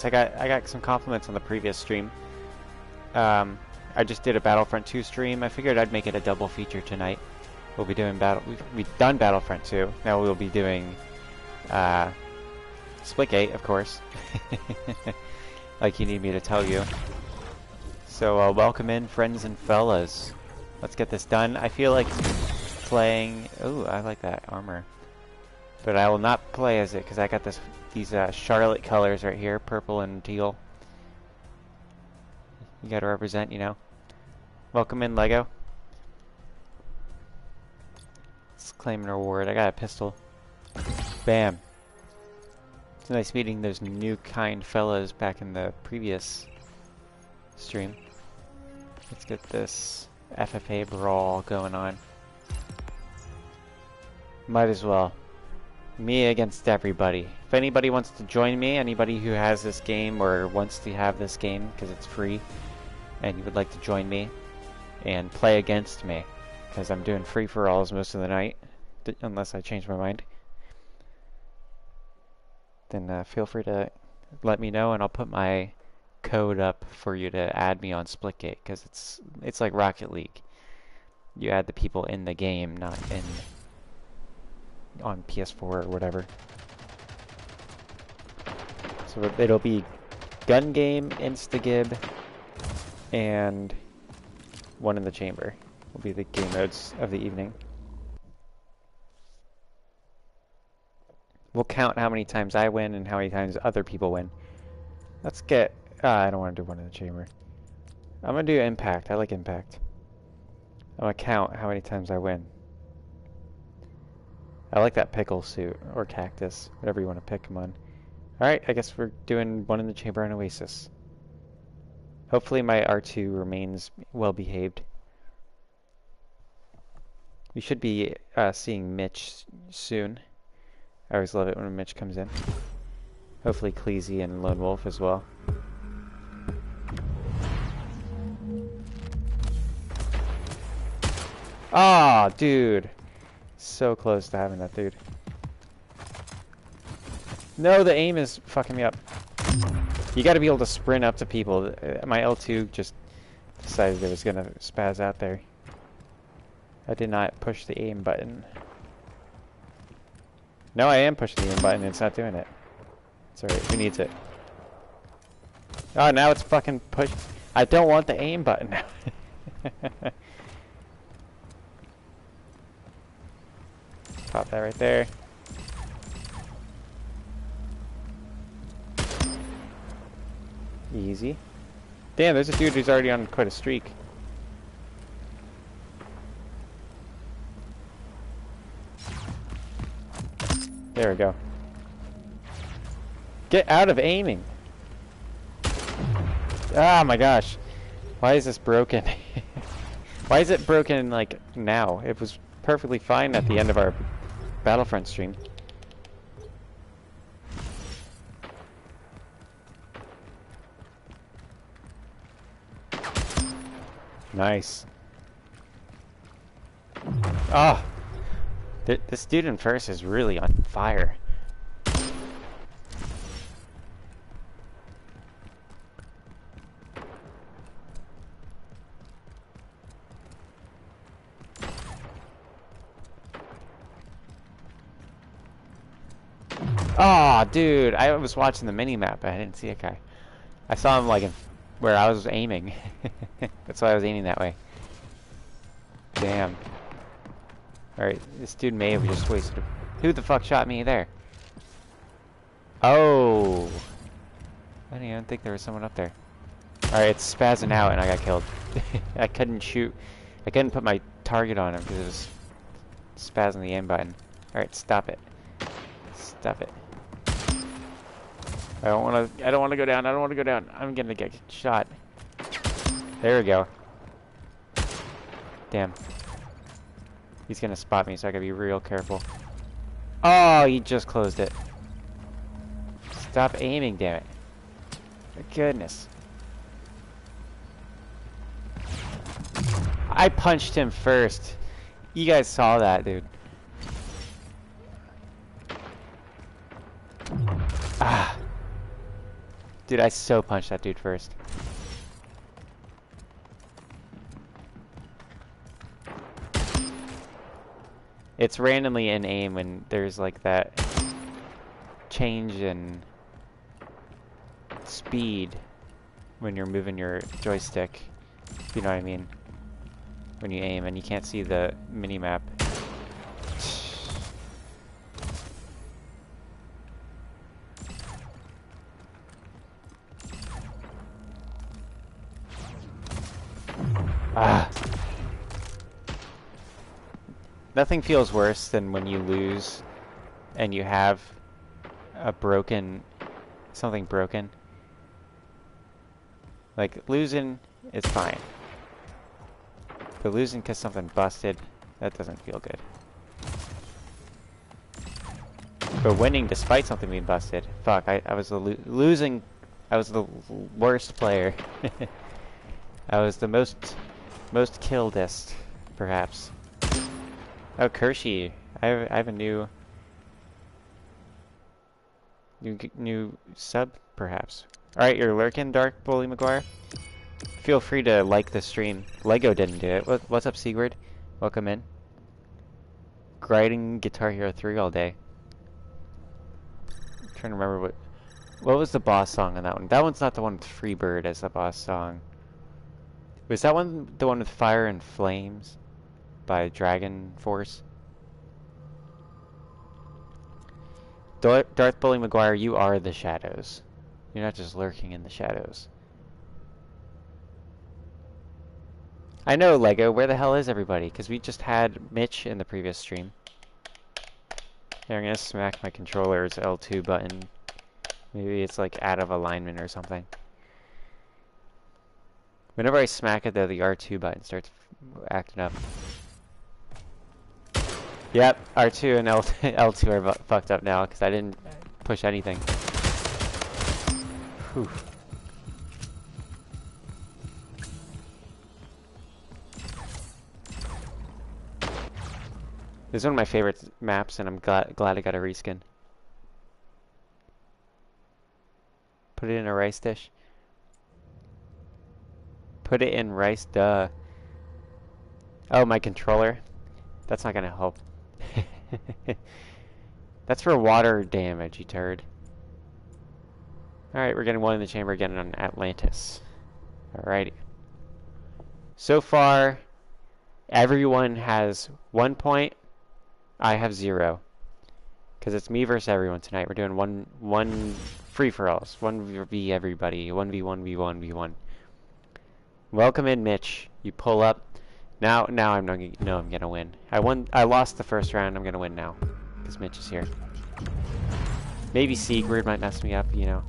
I got some compliments on the previous stream. I just did a Battlefront 2 stream. I figured I'd make it a double feature tonight. We'll be doing we've done Battlefront 2. Now we'll be doing Splitgate, of course. Like you need me to tell you. So welcome in, friends and fellas. Let's get this done. I feel like playing. Ooh, I like that armor. But I will not play as it because I got these Charlotte colors right here, purple and teal. You gotta represent, you know. Welcome in, Lego. Let's claim an reward. I got a pistol. Bam. It's nice meeting those new kind fellas back in the previous stream. Let's get this FFA brawl going on. Might as well. Me against everybody. If anybody wants to join me, anybody who has this game or wants to have this game because it's free, and you would like to join me and play against me, because I'm doing free-for-alls most of the night, unless I change my mind, then feel free to let me know, and I'll put my code up for you to add me on Splitgate, because it's like Rocket League. You add the people in the game, not in on PS4 or whatever. So it'll be gun game, instagib, and one in the chamber will be the game modes of the evening. We'll count how many times I win and how many times other people win. Let's get... I don't want to do one in the chamber. I'm going to do impact. I like impact. I'm going to count how many times I win. I like that pickle suit, or cactus, whatever you want to pick them on. Alright, I guess we're doing one in the chamber on Oasis. Hopefully my R2 remains well behaved. We should be seeing Mitch soon. I always love it when Mitch comes in. Hopefully Cleezy and Lone Wolf as well. Ah, oh, dude. So close to having that dude. No, the aim is fucking me up. You gotta be able to sprint up to people. My L2 just decided it was gonna spaz out there. I did not push the aim button. No, I am pushing the aim button, it's not doing it. It's alright, who needs it? Oh, now it's fucking push. I don't want the aim button now. Pop that right there. Easy. Damn, there's a dude who's already on quite a streak. There we go. Get out of aiming! Oh my gosh. Why is this broken? Why is it broken, like, now? It was perfectly fine at the end of our Battlefront stream. Nice. Oh! This dude in first is really on fire. Oh, dude, I was watching the mini-map, but I didn't see a guy. I saw him, like, where I was aiming. That's why I was aiming that way. Damn. Alright, this dude may have just wasted... Who the fuck shot me there? Oh! I didn't even think there was someone up there. Alright, it's spazzing out and I got killed. I couldn't shoot. I couldn't put my target on him because it was spazzing the aim button. Alright, stop it. Stop it. I don't want to go down. I don't want to go down. I'm gonna get shot. There we go. Damn. He's gonna spot me, so I gotta be real careful. Oh, he just closed it. Stop aiming, damn it. Goodness. I punched him first. You guys saw that, dude. Ah. Dude, I so punched that dude first. It's randomly in aim when there's like that change in speed when you're moving your joystick, if you know what I mean, when you aim and you can't see the mini-map. Ah. Nothing feels worse than when you lose and you have a something broken. Like, losing is fine. But losing because something busted, that doesn't feel good. But winning despite something being busted, fuck, I was losing, I was the worst player. I was the most killedest, perhaps. Oh, Kershey. I have a new sub, perhaps. Alright, you're lurking, Dark Bully McGuire. Feel free to like the stream. Lego didn't do it. What's up, Sigurd? Welcome in. Grinding Guitar Hero 3 all day. I'm trying to remember what was the boss song on that one? That one's not the one with Freebird as the boss song. Was that one the one with Fire and Flames by Dragon Force? Darth Bully McGuire, you are the shadows. You're not just lurking in the shadows. I know, Lego. Where the hell is everybody? Because we just had Mitch in the previous stream. Here, I'm gonna smack my controller's L2 button. Maybe it's like out of alignment or something. Whenever I smack it though, the R2 button starts acting up. Yep, R2 and L2 are fucked up now because I didn't push anything. Whew. This is one of my favorite maps, and I'm glad I got a reskin. Put it in a rice dish. Put it in rice, duh. Oh, my controller. That's not gonna help. That's for water damage, you turd. Alright, we're getting one in the chamber again on Atlantis. Alrighty. So far, everyone has 1 point. I have 0. Because it's me versus everyone tonight. We're doing one free-for-alls. 1v everybody. 1v1v1v1. Welcome in, Mitch. You pull up. Now I'm gonna win. I lost the first round. I'm gonna win now because Mitch is here. Maybe Sigurd might mess me up. You know,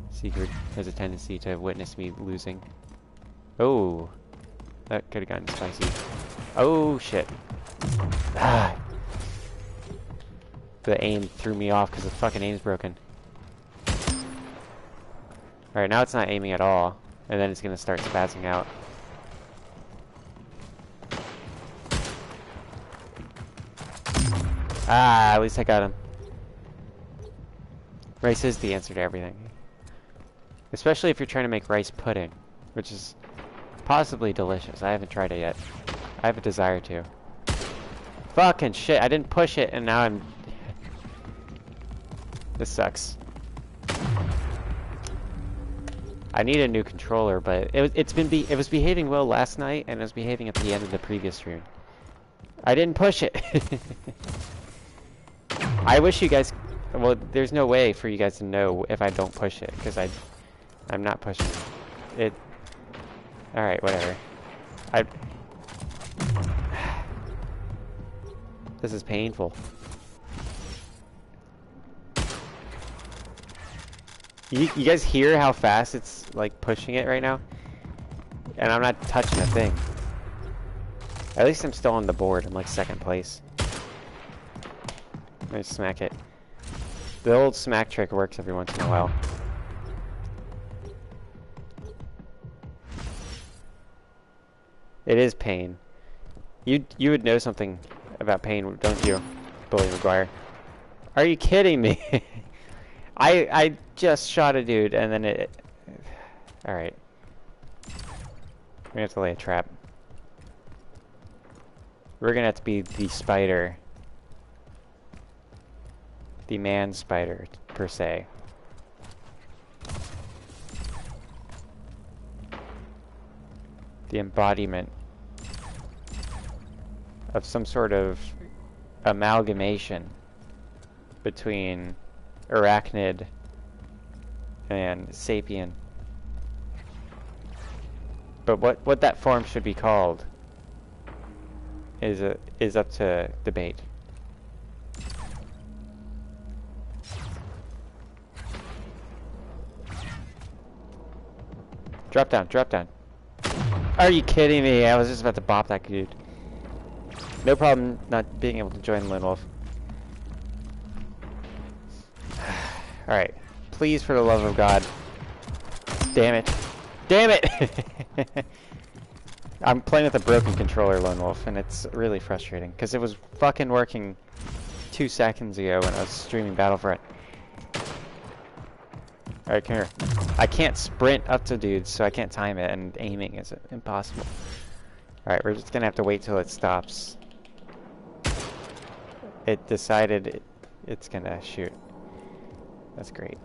Sigurd has a tendency to witness me losing. Oh, that could have gotten spicy. Oh shit! Ah, the aim threw me off because the fucking aim's broken. All right, now it's not aiming at all, and then it's gonna start spazzing out. Ah, at least I got him. Rice is the answer to everything. Especially if you're trying to make rice pudding, which is possibly delicious. I haven't tried it yet. I have a desire to. Fucking shit, I didn't push it and now I'm... This sucks. I need a new controller, but it was behaving well last night and it was behaving at the end of the previous stream. I didn't push it. I wish you guys... Well, there's no way for you guys to know if I don't push it, because I'm not pushing it. Alright, whatever. This is painful. You guys hear how fast it's, like, pushing it right now? And I'm not touching a thing. At least I'm still on the board. I'm, like, second place. Let me smack it. The old smack trick works every once in a while. It is pain. You would know something about pain, don't you, Bully McGuire? Are you kidding me? I just shot a dude and then it... Alright. We have to lay a trap. We're gonna have to be the spider. The man spider, per se. The embodiment of some sort of amalgamation between arachnid and sapien. But what that form should be called is up to debate. Drop down, drop down. Are you kidding me? I was just about to bop that dude. No problem not being able to join Lone Wolf. Alright. Please, for the love of God. Damn it. Damn it! I'm playing with a broken controller, Lone Wolf, and it's really frustrating. Because it was fucking working 2 seconds ago when I was streaming Battlefront. Alright, come here. I can't sprint up to dudes, so I can't time it, and aiming is impossible. Alright, we're just gonna have to wait till it stops. It decided it's gonna shoot. That's great.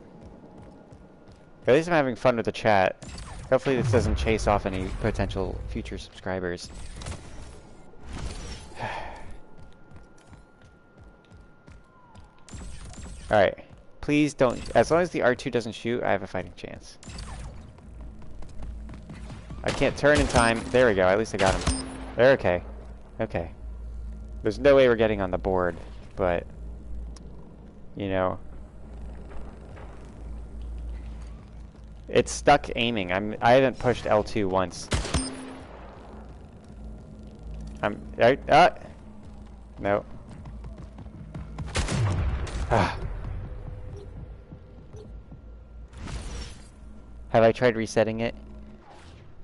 At least I'm having fun with the chat. Hopefully this doesn't chase off any potential future subscribers. Alright. Please don't... As long as the R2 doesn't shoot, I have a fighting chance. I can't turn in time. There we go. At least I got him. They're okay. Okay. There's no way we're getting on the board, but... You know... It's stuck aiming. I haven't pushed L2 once. No. Have I tried resetting it?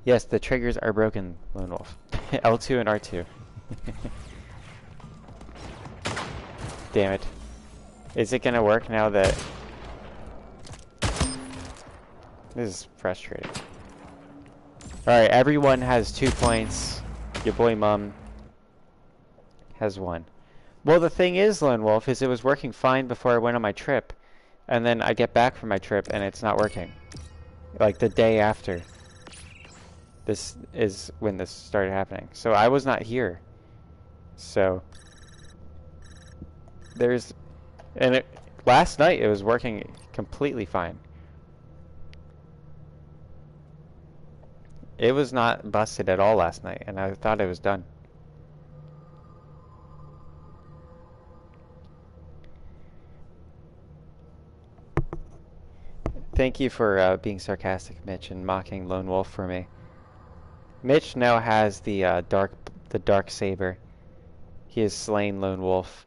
Yes, the triggers are broken, Lone Wolf. L2 and R2. Damn it. Is it gonna work now that... This is frustrating. Alright, everyone has 2 points. Your boy Mum has 1. Well, the thing is, Lone Wolf, is it was working fine before I went on my trip. And then I get back from my trip and it's not working. Like the day after. This is when this started happening. So I was not here. So... There's... And last night it was working completely fine. It was not busted at all last night, and I thought it was done. Thank you for being sarcastic, Mitch, and mocking Lone Wolf for me. Mitch now has the dark saber. He has slain Lone Wolf.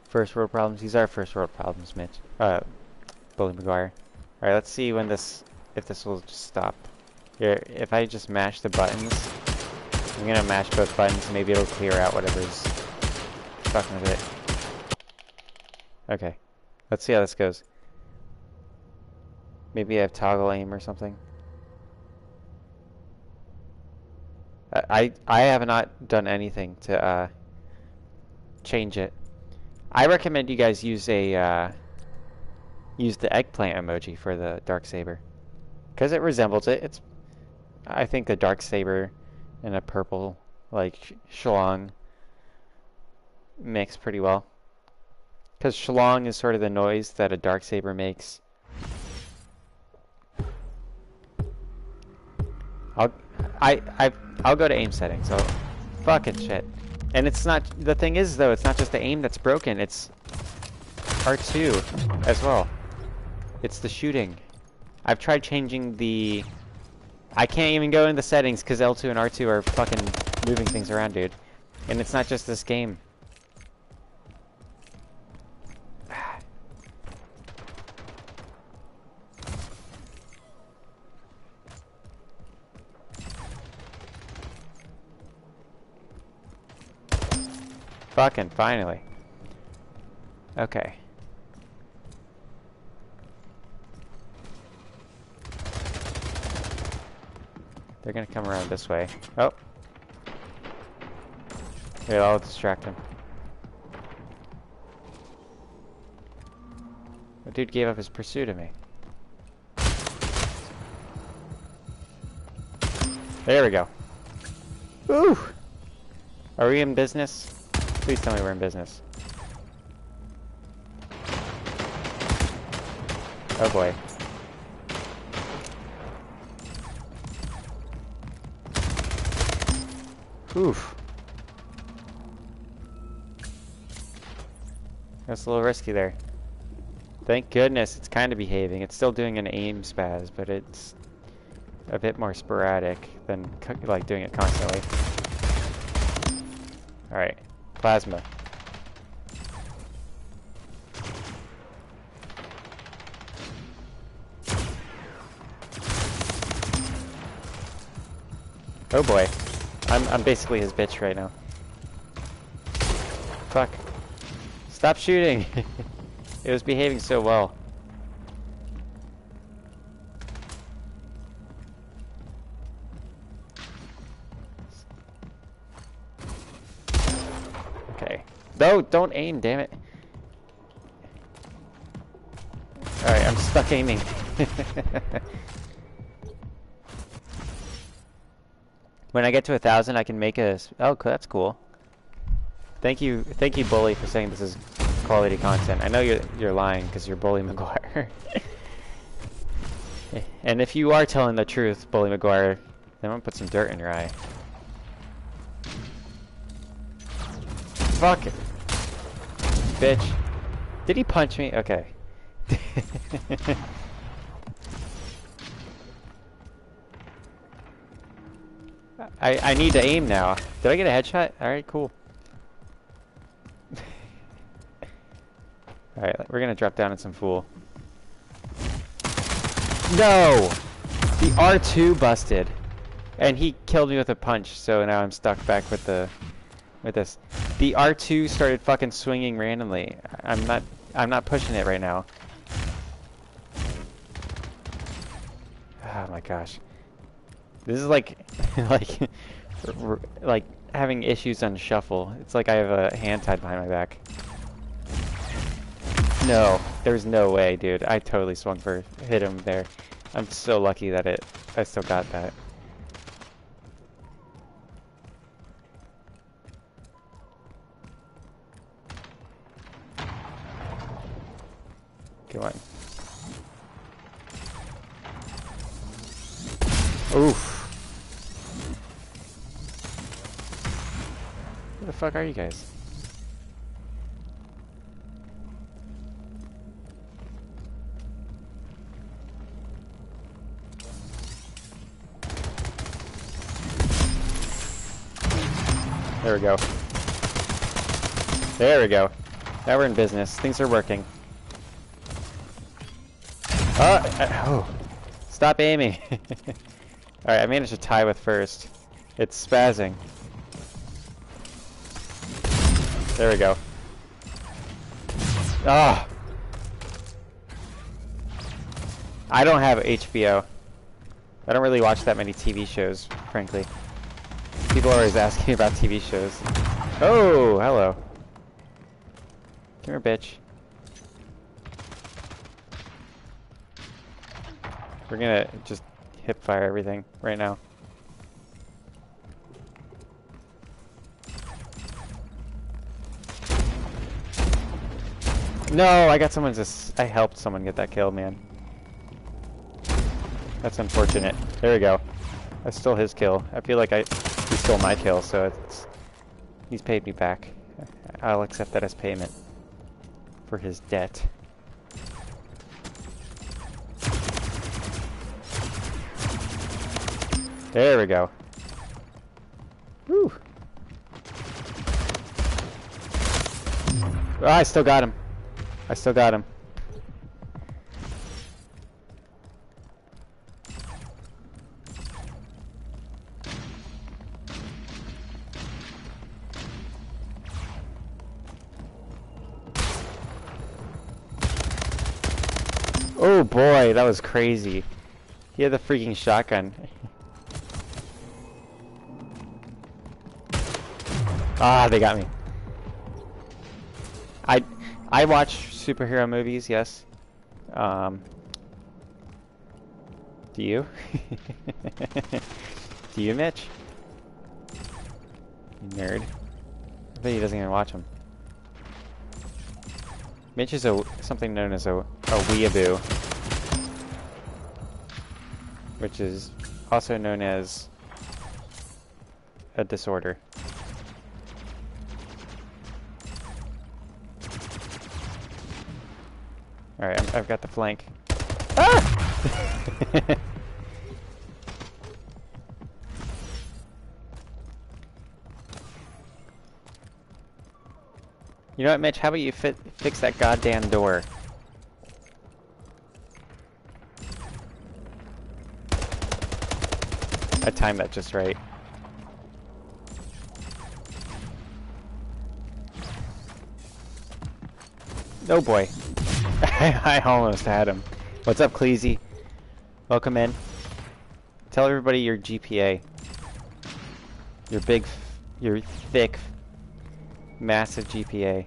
First world problems. These are first world problems, Mitch. Bully McGuire. Alright, let's see when this... If this will just stop. Here, if I just mash the buttons... I'm gonna mash both buttons, maybe it'll clear out whatever's fucking with it. Okay. Let's see how this goes. Maybe I have toggle aim or something. I have not done anything to change it. I recommend you guys use a use the eggplant emoji for the Darksaber, because it resembles it. It's, I think, the Darksaber and a purple like schlong mix pretty well, because schlong is sort of the noise that a Darksaber makes. I'll go to aim settings. Oh, fucking shit. And it's not, the thing is though, it's not just the aim that's broken, it's R2 as well. It's the shooting. I've tried changing the... I can't even go in the settings because L2 and R2 are fucking moving things around, dude. And it's not just this game. fucking finally. Okay. They're gonna come around this way. Oh. Here, I'll distract him. The dude gave up his pursuit of me. There we go. Ooh! Are we in business? Please tell me we're in business. Oh boy. Oof. That's a little risky there. Thank goodness it's kind of behaving. It's still doing an aim spaz, but it's a bit more sporadic than like doing it constantly. Alright. Plasma. Oh boy. I'm basically his bitch right now. Fuck. Stop shooting! It was behaving so well. Okay. No, don't aim, damn it. Alright, I'm stuck aiming. When I get to 1,000, I can make a... Oh, that's cool. Thank you, Bully, for saying this is quality content. I know you're lying because you're Bully McGuire. And if you are telling the truth, Bully McGuire, then I'm gonna put some dirt in your eye. Fuck it. Bitch. Did he punch me? Okay. I need to aim now. Did I get a headshot? Alright, cool. Alright, we're gonna drop down on some fool. No! The R2 busted. And he killed me with a punch, so now I'm stuck back with this. The R2 started fucking swinging randomly. I'm not pushing it right now. Oh my gosh. This is like like having issues on shuffle. It's like I have a hand tied behind my back. No, there's no way, dude. I totally swung for hit him there. I'm so lucky that I still got that. Come on. Oof. Where the fuck are you guys? There we go. There we go. Now we're in business. Things are working. Oh! Stop aiming! Alright, I managed to tie with first. It's spazzing. There we go. Ah! I don't have HBO. I don't really watch that many TV shows, frankly. People are always asking about TV shows. Oh, hello. Come here, bitch. We're gonna just hip fire everything right now. No, I got I helped someone get that kill, man. That's unfortunate. There we go. I stole his kill. I feel like he stole my kill, so he's paid me back. I'll accept that as payment for his debt. There we go. Woo! Oh, I still got him. I still got him. Oh boy, that was crazy. He had the freaking shotgun. Ah, they got me. I watch superhero movies, yes. Do you? Do you, Mitch? You nerd. I bet he doesn't even watch them. Mitch is something known as a weeaboo, which is also known as a disorder. Alright, I've got the flank. Ah! You know what, Mitch? How about you fix that goddamn door? I timed that just right. Oh boy. I almost had him. What's up, Cleasy? Welcome in. Tell everybody your GPA. Your thick, massive GPA.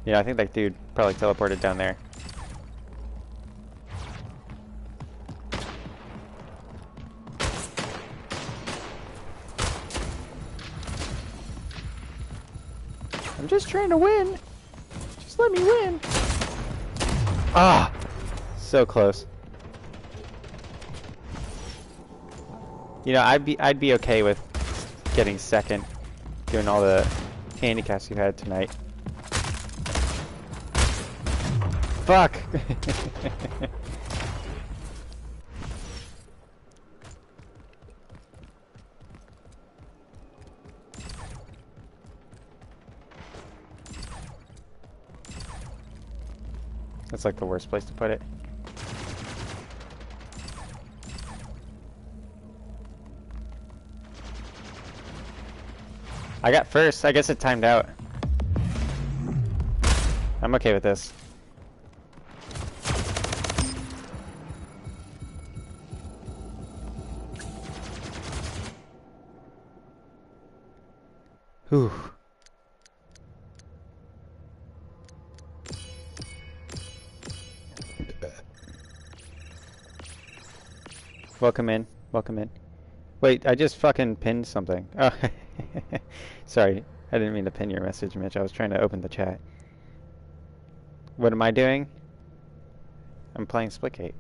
Yeah, I think that dude probably teleported down there. I'm just trying to win. Just let me win. Ah, so close. You know, I'd be okay with getting second, doing all the handicaps you had tonight. Fuck. That's like the worst place to put it. I got first. I guess it timed out. I'm okay with this. Whew. Welcome in. Welcome in. Wait, I just fucking pinned something. Oh, sorry. I didn't mean to pin your message, Mitch. I was trying to open the chat. What am I doing? I'm playing Splitgate.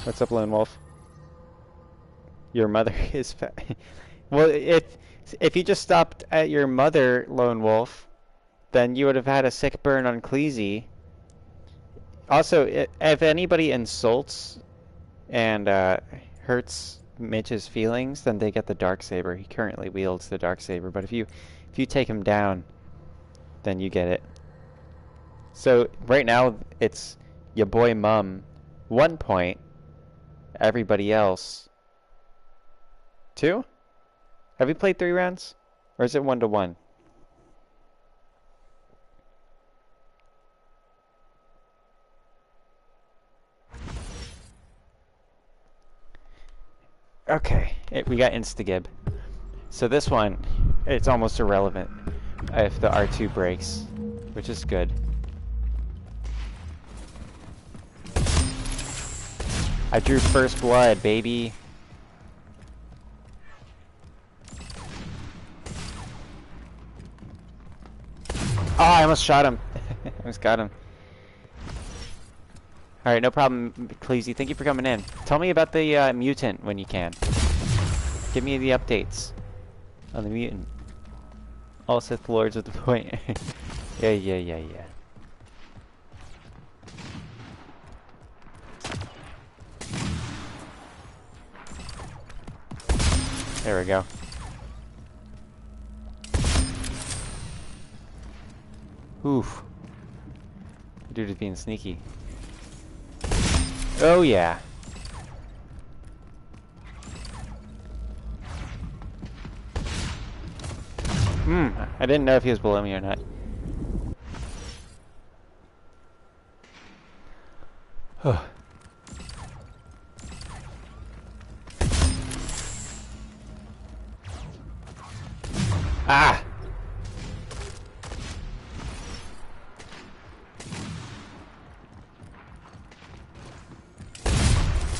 What's up, Lone Wolf? Your mother is fat. Well, if you just stopped at your mother, Lone Wolf, then you would have had a sick burn on Cleasy. Also, if anybody insults and hurts Mitch's feelings, then they get the Darksaber. He currently wields the Darksaber, but if you take him down, then you get it. So right now it's your boy Mum 1 point, everybody else 2. Have we played 3 rounds, or is it 1-1? Okay, we got Instagib. So this one, it's almost irrelevant if the R2 breaks, which is good. I drew first blood, baby. Oh, I almost shot him. I almost got him. Alright, no problem, Cleasy. Thank you for coming in. Tell me about the mutant when you can. Give me the updates on the mutant. All Sith Lords at the point. Yeah. There we go. Oof. Dude is being sneaky. Oh yeah. I didn't know if he was below me or not. Ah!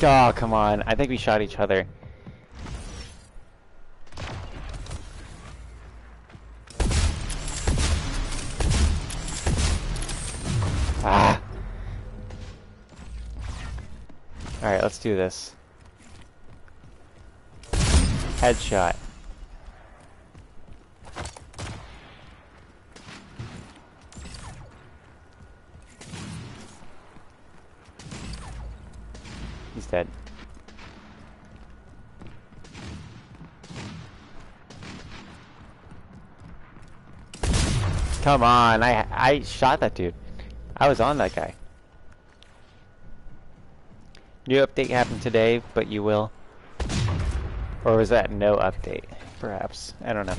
Oh, come on. I think we shot each other. Ah! Alright, let's do this. Headshot. He's dead. Come on, I shot that dude. I was on that guy. New update happened today, but you will. Or was that no update? Perhaps. I don't know.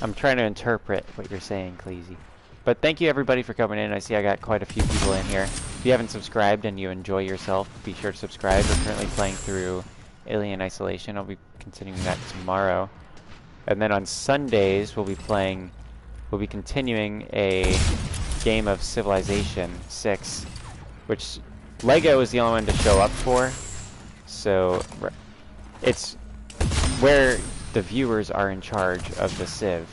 I'm trying to interpret what you're saying, Cleasy. But thank you everybody for coming in. I see I got quite a few people in here. If you haven't subscribed and you enjoy yourself, be sure to subscribe. We're currently playing through Alien Isolation. I'll be continuing that tomorrow. And then on Sundays, we'll be continuing a game of Civilization 6, which Lego is the only one to show up for. So it's where the viewers are in charge of the Civ,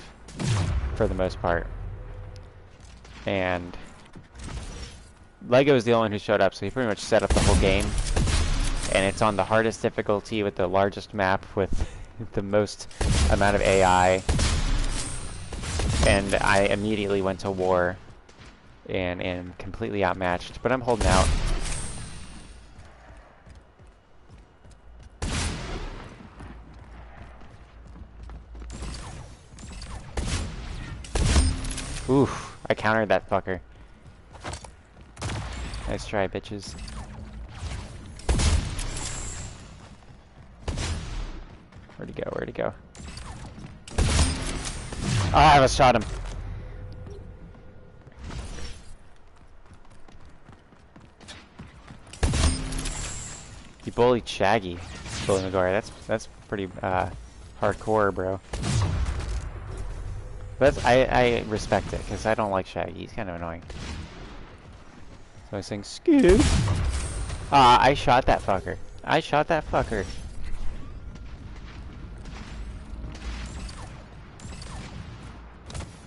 for the most part. And Lego is the only one who showed up, so he pretty much set up the whole game. And it's on the hardest difficulty with the largest map with the most amount of AI. And I immediately went to war and am completely outmatched, but I'm holding out. Oof, I countered that fucker. Nice try, bitches. Where'd he go? Where'd he go? Oh, I almost shot him. He bullied Shaggy. Bully McGuire. That's pretty hardcore, bro. But I respect it, because I don't like Shaggy. He's kind of annoying. So I was saying, Scoot. Ah, I shot that fucker. I shot that fucker.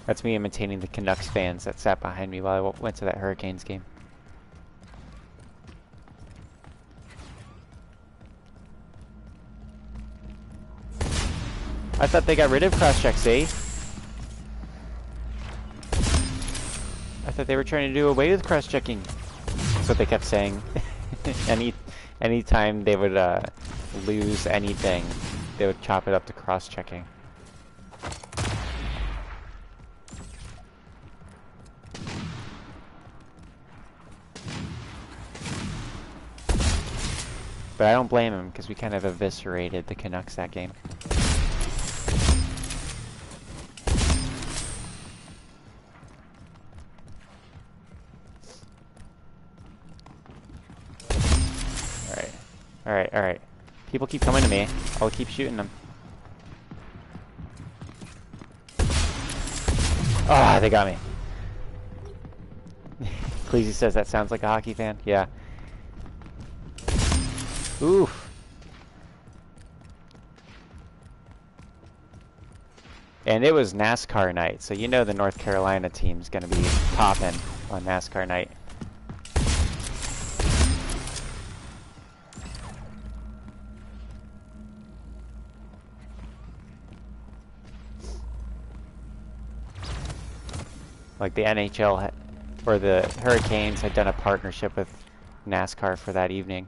That's me imitating the Canucks fans that sat behind me while I went to that Hurricanes game. I thought they got rid of cross-checks, eh? I thought they were trying to do away with cross-checking. That's what they kept saying. Anytime they would lose anything, they would chop it up to cross-checking. But I don't blame him, because we kind of eviscerated the Canucks that game. Alright, alright. People keep coming to me. I'll keep shooting them. Ah, they got me. Cleasy says that sounds like a hockey fan. Yeah. Oof. And it was NASCAR night, so you know the North Carolina team's gonna be popping on NASCAR night. Like the NHL or the Hurricanes had done a partnership with NASCAR for that evening.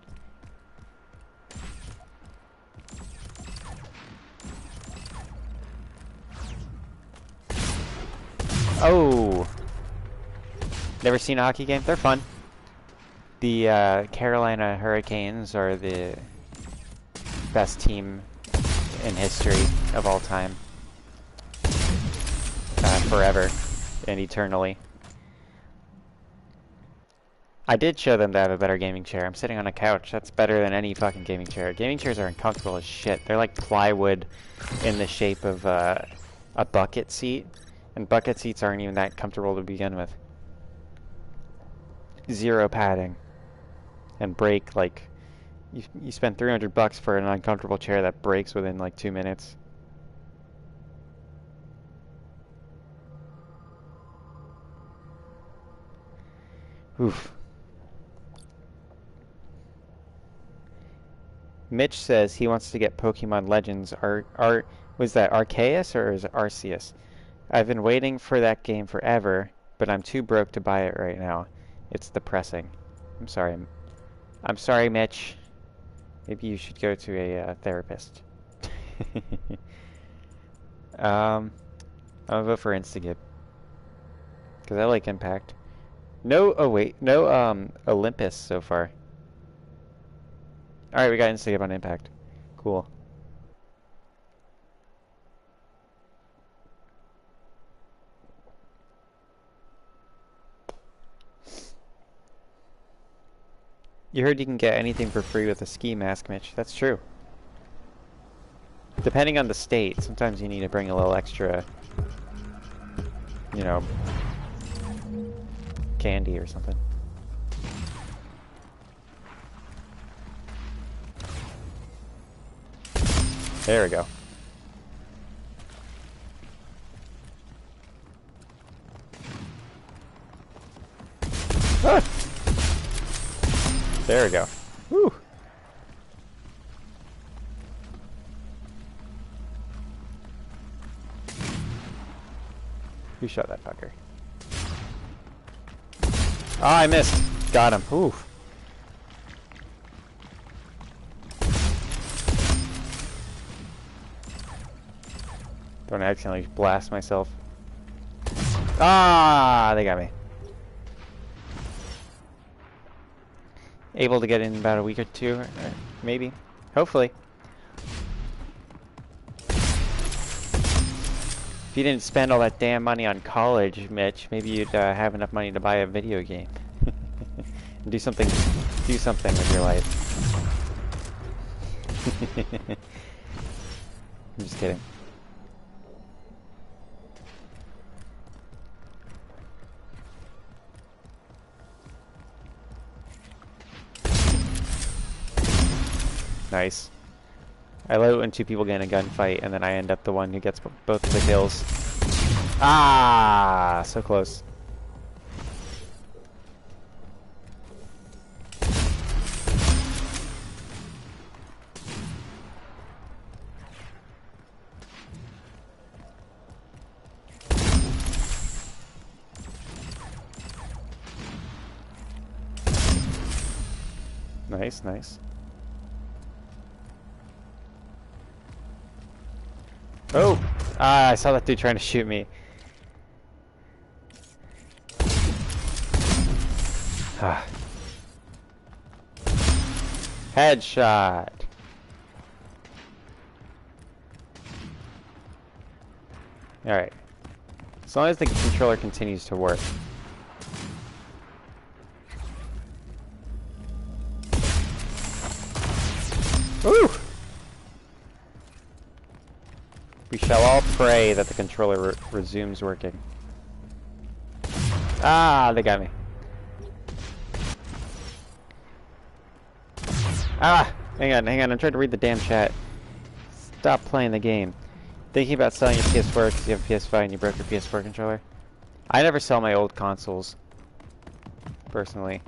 Oh! Never seen a hockey game? They're fun. The Carolina Hurricanes are the best team in history of all time. Forever and eternally. I did show them to have a better gaming chair. I'm sitting on a couch. That's better than any fucking gaming chair. Gaming chairs are uncomfortable as shit. They're like plywood in the shape of a bucket seat. And bucket seats aren't even that comfortable to begin with. Zero padding. And break, like... You spend $300 for an uncomfortable chair that breaks within like 2 minutes. Oof. Mitch says he wants to get Pokemon Legends. Was that Arceus or is it Arceus? I've been waiting for that game forever, but I'm too broke to buy it right now. It's depressing. I'm sorry. I'm sorry, Mitch. Maybe you should go to a therapist. I'm gonna vote for Instagib. Because I like Impact. No, oh wait, no Olympus so far. Alright, we got Instagib on Impact. Cool. You heard you can get anything for free with a ski mask, Mitch. That's true. Depending on the state, sometimes you need to bring a little extra, you know, candy or something. There we go. Ah! There we go. Woo! Who shot that fucker? Ah, I missed. Got him. Ooh. Don't accidentally blast myself. Ah, they got me. Able to get in about a week or two, maybe. Hopefully. If you didn't spend all that damn money on college, Mitch, maybe you'd have enough money to buy a video game. And do something with your life. I'm just kidding. Nice. I love it when two people get in a gunfight and then I end up the one who gets both of the kills. Ah, so close. Nice, nice. Oh! Ah, I saw that dude trying to shoot me. Ah. Headshot! Alright. As long as the controller continues to work. Woo! We shall all pray that the controller resumes working. Ah, they got me. Ah! Hang on, I'm trying to read the damn chat. Stop playing the game. Thinking about selling your PS4 because you have a PS5 and you broke your PS4 controller? I never sell my old consoles. Personally.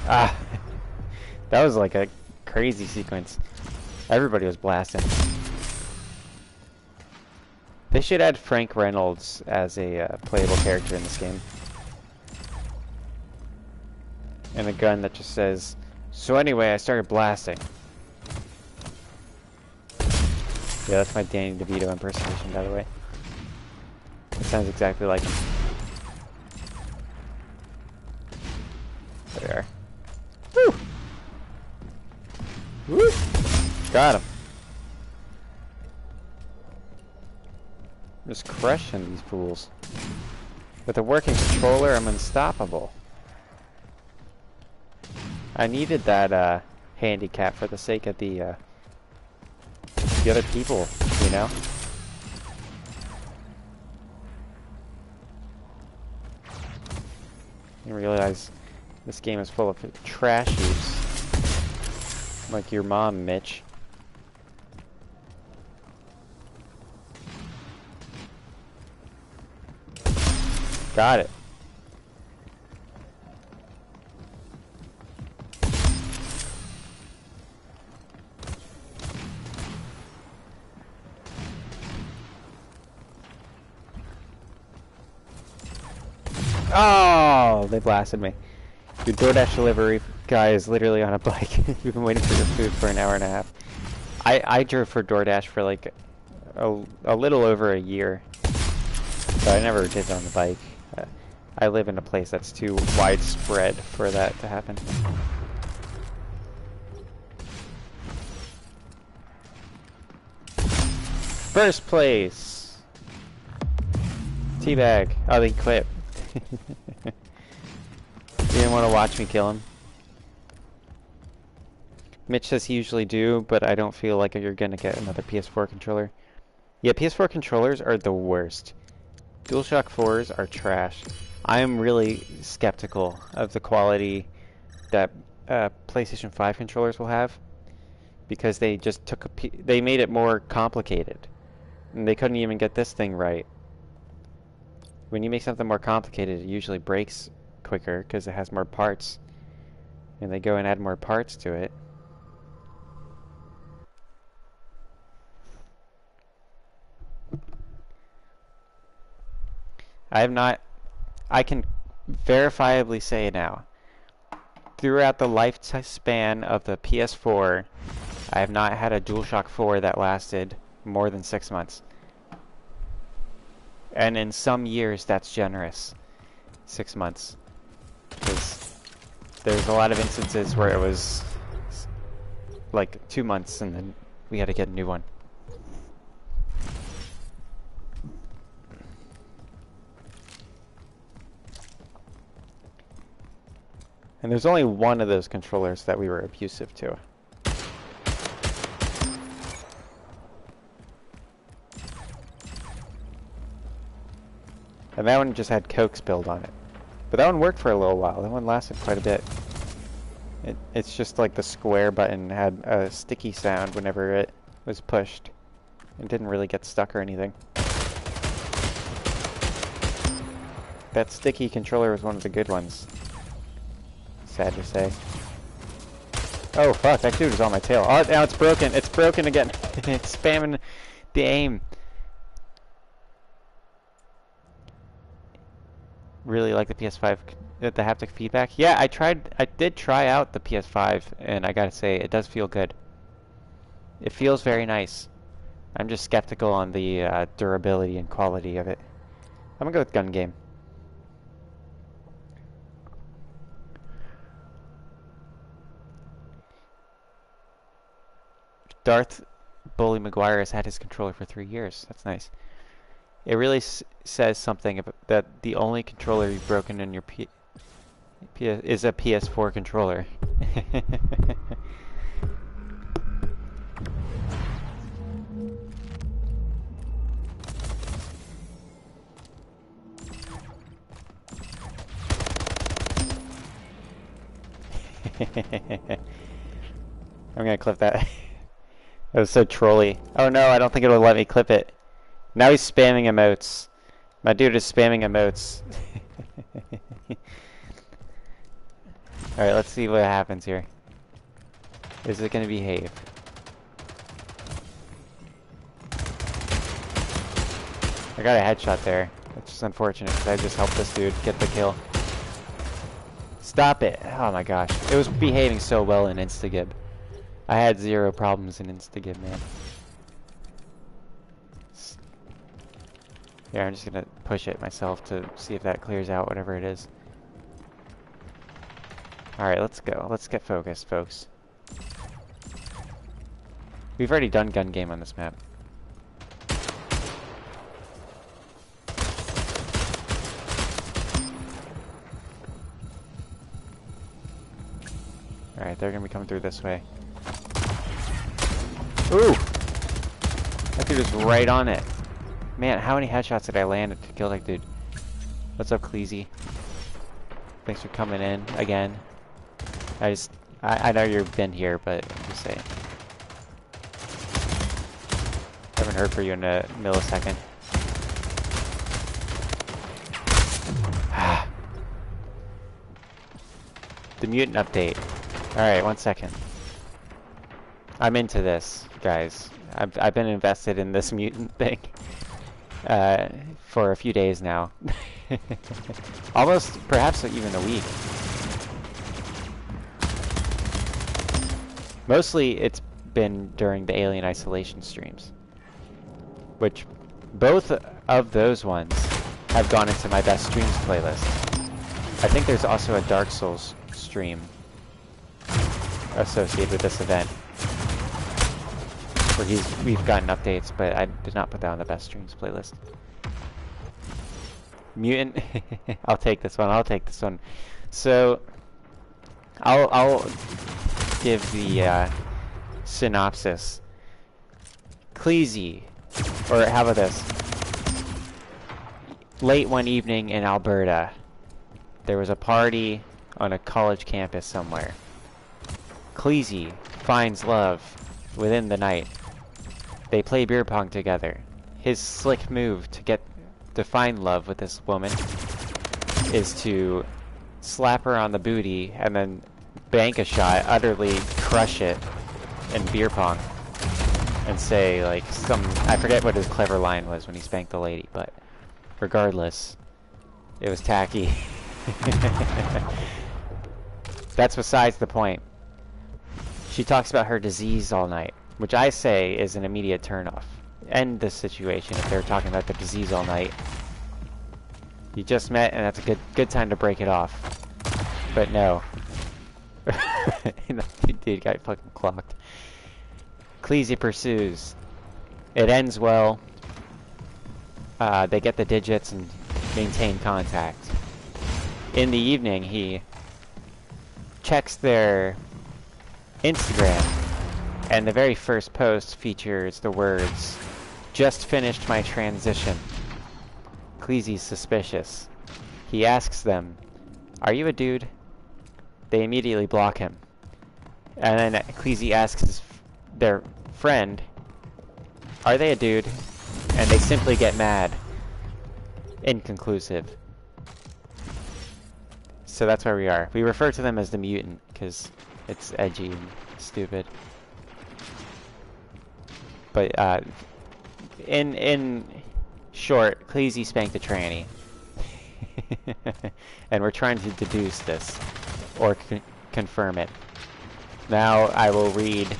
Ah! That was like a crazy sequence. Everybody was blasting. They should add Frank Reynolds as a playable character in this game. And a gun that just says, "So anyway, I started blasting." Yeah, that's my Danny DeVito impersonation, by the way. It sounds exactly like him. There we are. Woo! Woo! Got him. Just crushing these fools. With a working controller, I'm unstoppable. I needed that handicap for the sake of the other people, you know? You realize this game is full of trash heaps. Like your mom, Mitch. Got it. Oh, they blasted me. Your DoorDash delivery guy is literally on a bike. You've been waiting for your food for an hour and a half. I drove for DoorDash for like a little over a year. But I never did it on the bike. I live in a place that's too widespread for that to happen. First place! Teabag. Oh, they quit. You didn't want to watch me kill him. Mitch says he usually do, but I don't feel like you're gonna get another PS4 controller. Yeah, PS4 controllers are the worst. DualShock 4s are trash. I am really skeptical of the quality that PlayStation 5 controllers will have, because they just they made it more complicated, and they couldn't even get this thing right. When you make something more complicated, it usually breaks quicker because it has more parts, and they go and add more parts to it. I can verifiably say now, throughout the lifespan of the PS4, I have not had a DualShock 4 that lasted more than 6 months. And in some years, that's generous. 6 months. Because there's a lot of instances where it was like 2 months and then we had to get a new one. And there's only one of those controllers that we were abusive to. And that one just had Coke spilled on it. But that one worked for a little while. That one lasted quite a bit. It's just like the square button had a sticky sound whenever it was pushed. It didn't really get stuck or anything. That sticky controller was one of the good ones. Sad to say. Oh fuck, that dude is on my tail. Oh, now it's broken. It's broken again. It's spamming the aim. Really like the PS5, the haptic feedback. Yeah, I did try out the PS5, and I gotta say, it does feel good. It feels very nice. I'm just skeptical on the durability and quality of it. I'm gonna go with gun game. Darth Bully McGuire has had his controller for 3 years. That's nice. It really says something about that the only controller you've broken in your is a PS4 controller. I'm gonna clip that. That was so trolly. Oh no, I don't think it'll let me clip it. Now he's spamming emotes. My dude is spamming emotes. Alright, let's see what happens here. Is it gonna behave? I got a headshot there. It's just unfortunate because I just helped this dude get the kill. Stop it! Oh my gosh. It was behaving so well in Instagib. I had 0 problems in Instagib, man. Yeah, I'm just gonna push it myself to see if that clears out whatever it is. Alright, let's go. Let's get focused, folks. We've already done gun game on this map. Alright, they're gonna be coming through this way. Ooh! That dude was right on it. Man, how many headshots did I land to kill that dude? What's up, Cleezy? Thanks for coming in again. I know you've been here, but I'm just saying. Haven't heard from you in a millisecond. The mutant update. Alright, 1 second. I'm into this, guys. I've been invested in this mutant thing for a few days now. Almost, perhaps even a week. Mostly it's been during the Alien Isolation streams, which both of those ones have gone into my best streams playlist. I think there's also a Dark Souls stream associated with this event where we've gotten updates, but I did not put that on the best streams playlist. Mutant, I'll take this one. I'll take this one. So I'll give the synopsis. Cleezy, or how about this? Late one evening in Alberta, there was a party on a college campus somewhere. Cleezy finds love within the night. They play beer pong together. His slick move to find love with this woman is to slap her on the booty and then bank a shot, utterly crush it in beer pong, and say like I forget what his clever line was when he spanked the lady, but regardless, it was tacky. That's besides the point. She talks about her disease all night, which I say is an immediate turnoff. End this situation if they're talking about the disease all night. You just met and that's a good time to break it off. But no. Dude got fucking clocked. Cleezy pursues. It ends well. They get the digits and maintain contact. In the evening, he checks their Instagram, and the very first post features the words, "Just finished my transition." Cleezy's suspicious. He asks them, "Are you a dude?" They immediately block him. And then Cleezy asks their friend, "Are they a dude?" And they simply get mad. Inconclusive. So that's where we are. We refer to them as the mutant, because it's edgy and stupid. But, in short, Cleezy spanked a tranny. And we're trying to deduce this, or confirm it. Now I will read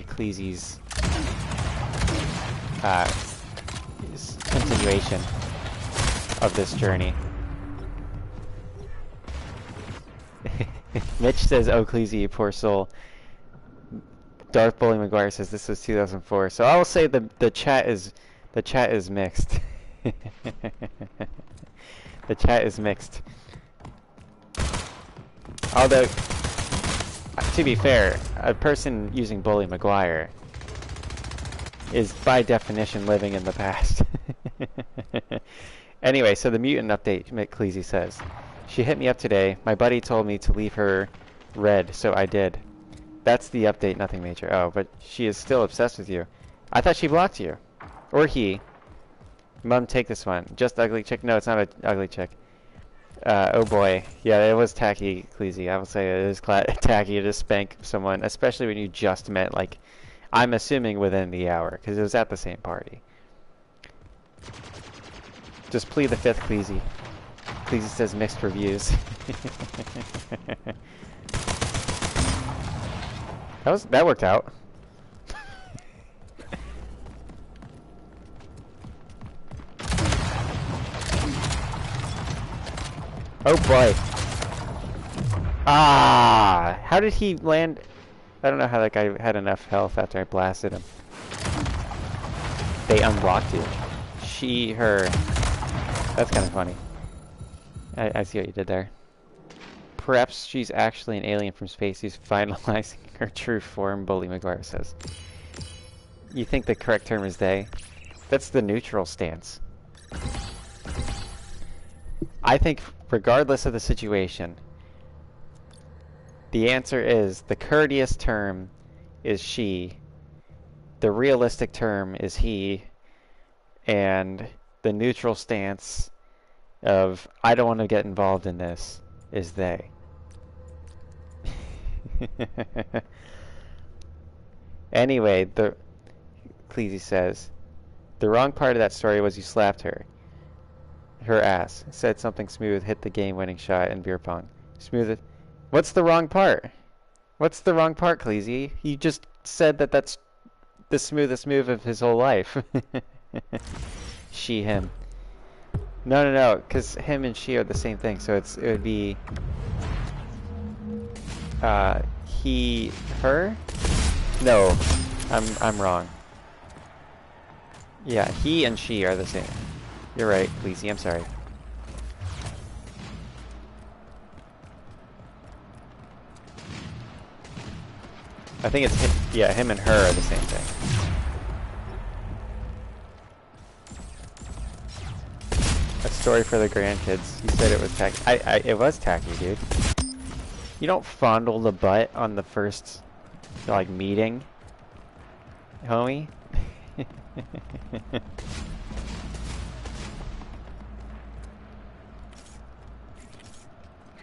Cleezy's continuation of this journey. Mitch says, "Oh, Cleezy, you poor soul." Darth Bully McGuire says this was 2004. So I will say the chat is mixed. The chat is mixed. Although, to be fair, a person using Bully McGuire is by definition living in the past. Anyway, so the mutant update, Cleezy says. "She hit me up today. My buddy told me to leave her red, so I did." That's the update, nothing major. Oh, but she is still obsessed with you. I thought she blocked you. Or he. Mom, take this one. Just ugly chick? No, it's not an ugly chick. Oh boy. Yeah, it was tacky, Cleezy. I will say it is tacky to spank someone, especially when you just met, like, I'm assuming within the hour, because it was at the same party. Just plead the fifth, Cleezy. Cleezy says mixed reviews. That worked out. Oh boy. Ah! How did he land? I don't know how that guy had enough health after I blasted him. They unblocked you. She, her. That's kind of funny. I see what you did there. Perhaps she's actually an alien from space who's finalizing her true form, Bully McGuire says. You think the correct term is they? That's the neutral stance. I think regardless of the situation, the answer is the courteous term is she, the realistic term is he, and the neutral stance of I don't want to get involved in this is they. Anyway, Cleese says, the wrong part of that story was you slapped her ass, said something smooth, hit the game-winning shot in beer pong. Smooth it. What's the wrong part? What's the wrong part, Cleese? You just said that that's the smoothest move of his whole life. She, him. No, because him and she are the same thing, so it would be he, her? No, I'm wrong. Yeah, he and she are the same. You're right, Cleese, I'm sorry. I think it's him, yeah, him and her are the same thing. A story for the grandkids. You said it was tacky. It was tacky, dude. You don't fondle the butt on the first, like, meeting, homie.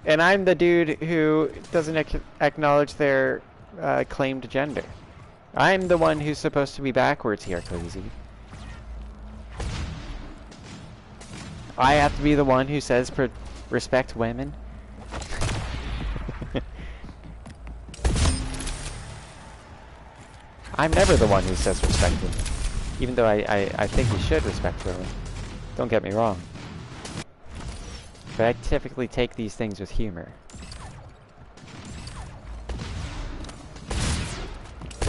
And I'm the dude who doesn't acknowledge their claimed gender. I'm the one who's supposed to be backwards here, Cleese. I have to be the one who says respect women? I'm never the one who says respect women. Even though I think you should respect women. Don't get me wrong. But I typically take these things with humor.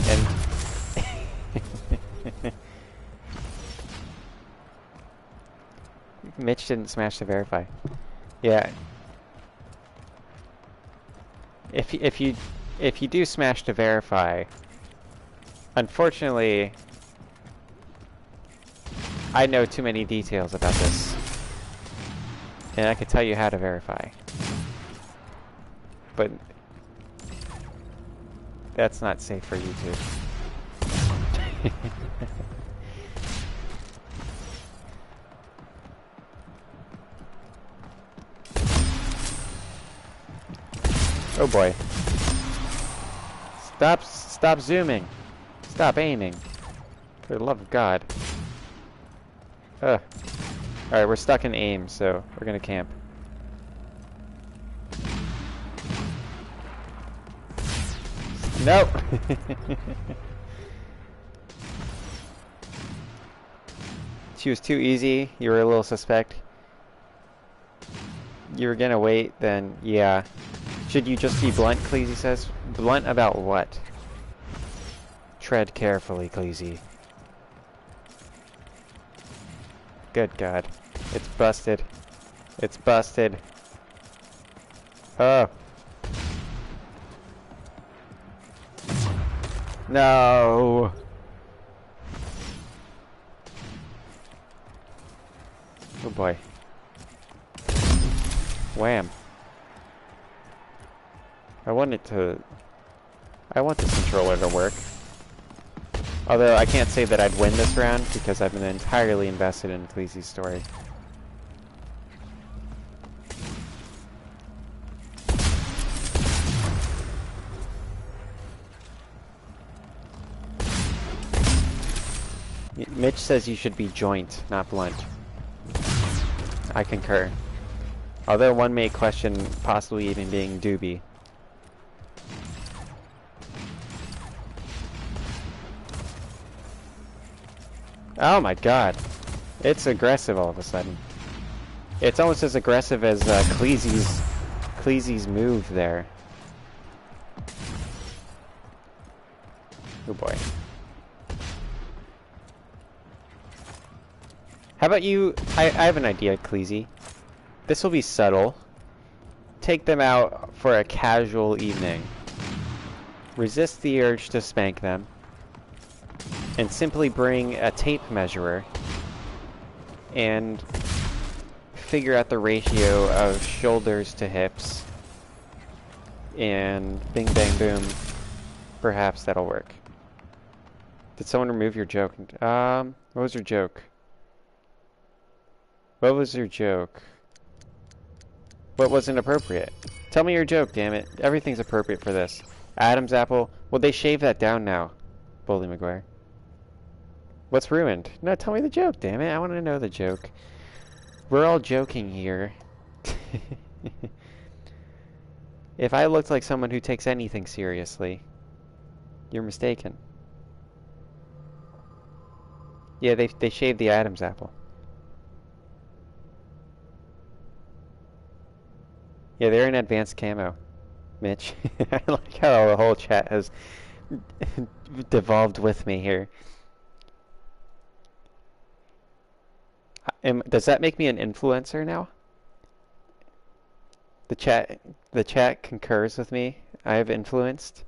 And Mitch didn't smash the verify. Yeah. If you do smash to verify, unfortunately, I know too many details about this, and I could tell you how to verify, but that's not safe for YouTube. Oh boy. Stop zooming. Stop aiming. For the love of God. Ugh. Alright, we're stuck in aim, so we're gonna camp. Nope! She was too easy. You were a little suspect. You were gonna wait, then yeah. Should you just be blunt, Cleese says? Blunt about what? Tread carefully, Cleese. Good God. It's busted. It's busted. Oh. No. Oh boy. Wham. I want this controller to work. Although I can't say that I'd win this round because I've been entirely invested in Cleese's story. Mitch says you should be joint, not blunt. I concur. Although one may question possibly even being doobie. Oh my God. It's aggressive all of a sudden. It's almost as aggressive as Cleese's move there. Oh boy. How about you... I have an idea, Cleese. This will be subtle. take them out for a casual evening. Resist the urge to spank them. And simply bring a tape measurer and figure out the ratio of shoulders to hips. And bing bang boom. Perhaps that'll work. Did someone remove your joke? What was your joke? What was your joke? What wasn't appropriate? Tell me your joke, damn it. Everything's appropriate for this. Adam's apple. Well, they shaved that down now. Bully McGuire. What's ruined? No, tell me the joke, damn it. I want to know the joke. We're all joking here. If I looked like someone who takes anything seriously, you're mistaken. Yeah, they shaved the Adam's apple. Yeah, they're in advanced camo, Mitch. I like how the whole chat has devolved with me here. Does that make me an influencer now? The chat concurs with me. I have influenced.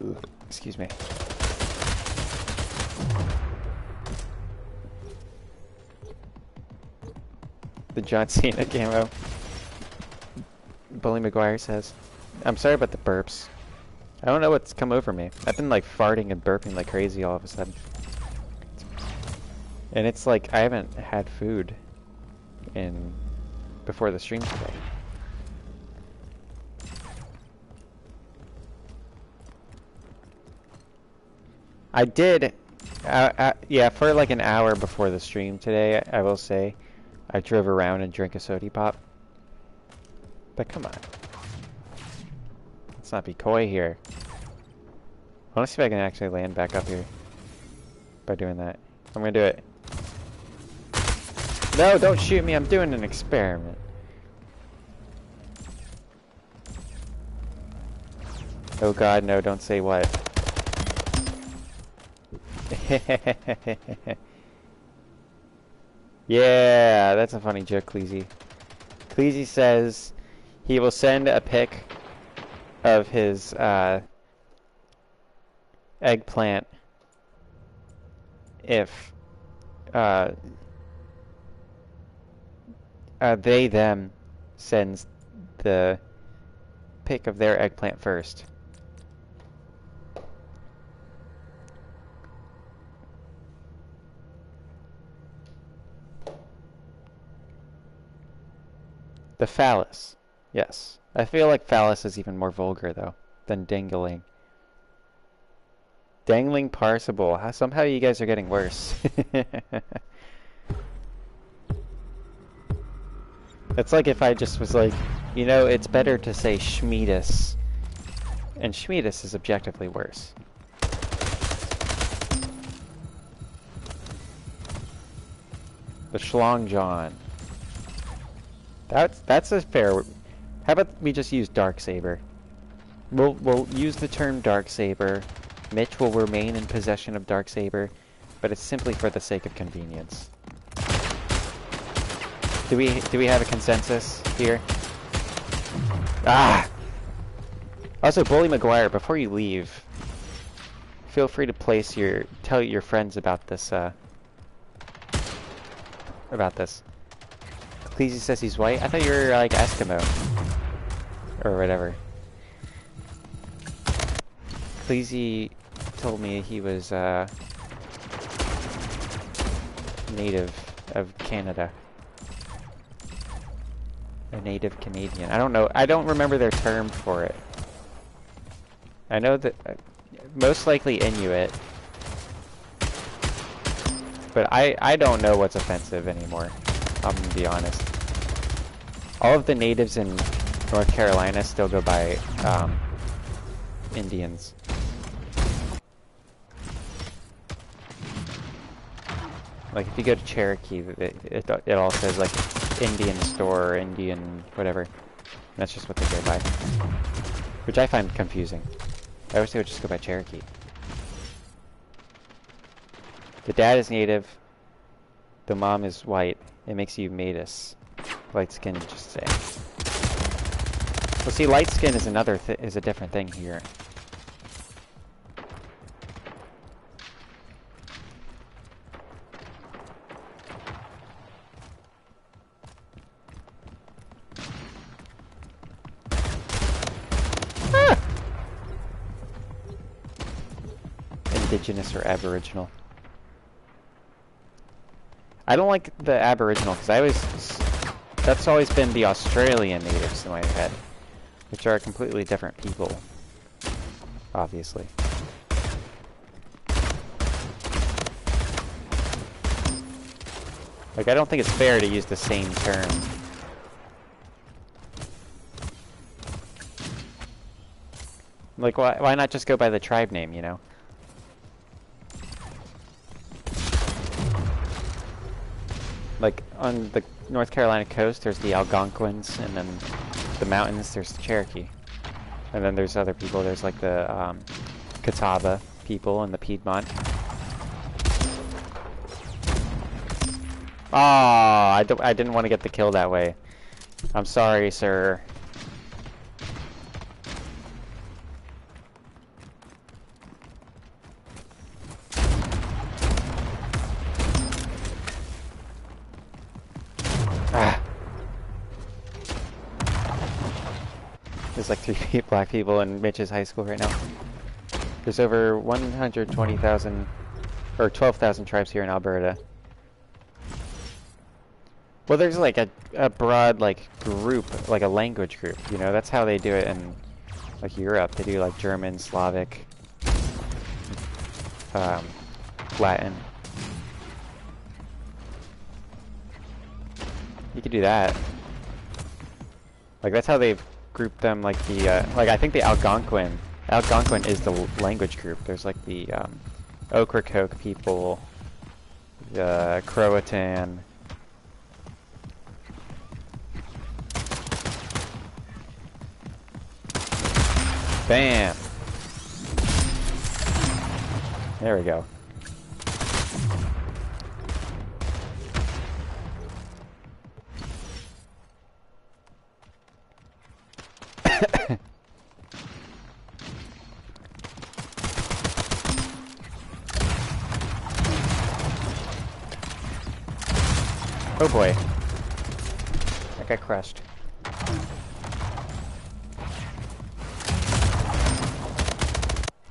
Ooh, excuse me. The John Cena camo. Bully McGuire says. I'm sorry about the burps. I don't know what's come over me. I've been like farting and burping like crazy all of a sudden. And it's like I haven't had food before the stream today. I did, yeah, for like an hour before the stream today, I will say, I drove around and drank a soda pop. But come on. Let's not be coy here. I want to see if I can actually land back up here by doing that. I'm gonna do it. No, don't shoot me, I'm doing an experiment. Oh god, no, don't say what. Yeah, that's a funny joke, Cleezy. Cleezy says he will send a pic of his eggplant if them sends the pic of their eggplant first. The phallus. Yes. I feel like phallus is even more vulgar, though, than dangling. Dangling parsible. Somehow you guys are getting worse. It's like if I just was like, you know, it's better to say Schmeedus. And Schmeedus is objectively worse. The Schlong John. That's a fair. How about we just use Darksaber? We'll use the term Darksaber. Mitch will remain in possession of Darksaber, but it's simply for the sake of convenience. Do we have a consensus here? Ah! Also, Bully McGuire, before you leave, feel free to tell your friends about this. Cleezy says he's white. I thought you were like Eskimo or whatever. Cleezy told me he was native of Canada. A native Canadian. I don't know. I don't remember their term for it. I know that most likely Inuit. But I don't know what's offensive anymore. I'm gonna be honest. All of the natives in North Carolina still go by Indians. Like if you go to Cherokee, it all says like Indian store or Indian whatever. That's just what they go by. Which I find confusing. I wish they would just go by Cherokee. The dad is native. The mom is white. It makes you Matus. Light skin, just say. Well, see, light skin is is a different thing here. Ah! Indigenous or Aboriginal. I don't like the Aboriginal because that's always been the Australian natives in my head, which are completely different people, obviously. Like, I don't think it's fair to use the same term. Like, why not just go by the tribe name, you know? Like, on the North Carolina coast, there's the Algonquins, and then the mountains, there's the Cherokee. And then there's other people, there's like the Catawba people and the Piedmont. Oh, I didn't want to get the kill that way. I'm sorry, sir. There's like 3 black people in Mitch's high school right now. There's over 120,000 or 12,000 tribes here in Alberta. Well, there's like a broad like group, like a language group, you know, that's how they do it in like Europe. They do like German, Slavic, Latin. You could do that. Like that's how they've grouped them, like the, like I think the Algonquin is the language group. There's like the Ocracoke people, the Croatan. Bam! There we go. Oh boy. That got crushed.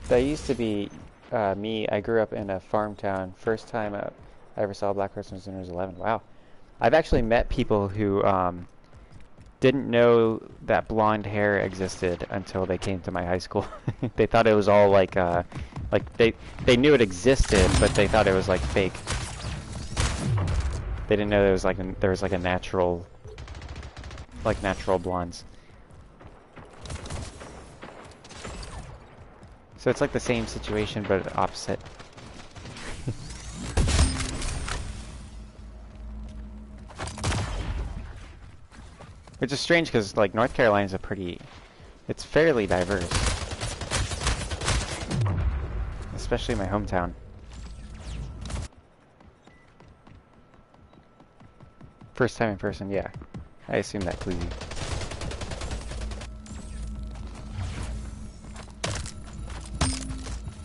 That used to be me. I grew up in a farm town. First time I ever saw a black person was when I was 11. Wow. I've actually met people who didn't know that blonde hair existed until they came to my high school. They thought it was all like they knew it existed, but they thought it was like fake. They didn't know there was like a natural blondes. So it's like the same situation, but opposite. Which is strange because like North Carolina's it's fairly diverse. Especially my hometown. First time in person, yeah. I assume that clues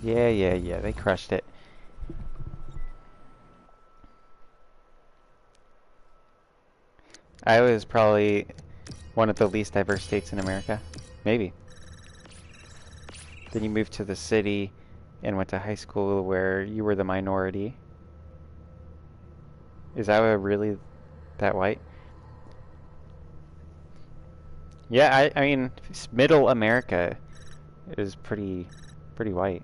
you. Yeah, they crushed it. Iowa is probably one of the least diverse states in America. Maybe. Then you moved to the city and went to high school where you were the minority. Is Iowa really that white? Yeah, I mean, middle America is pretty white.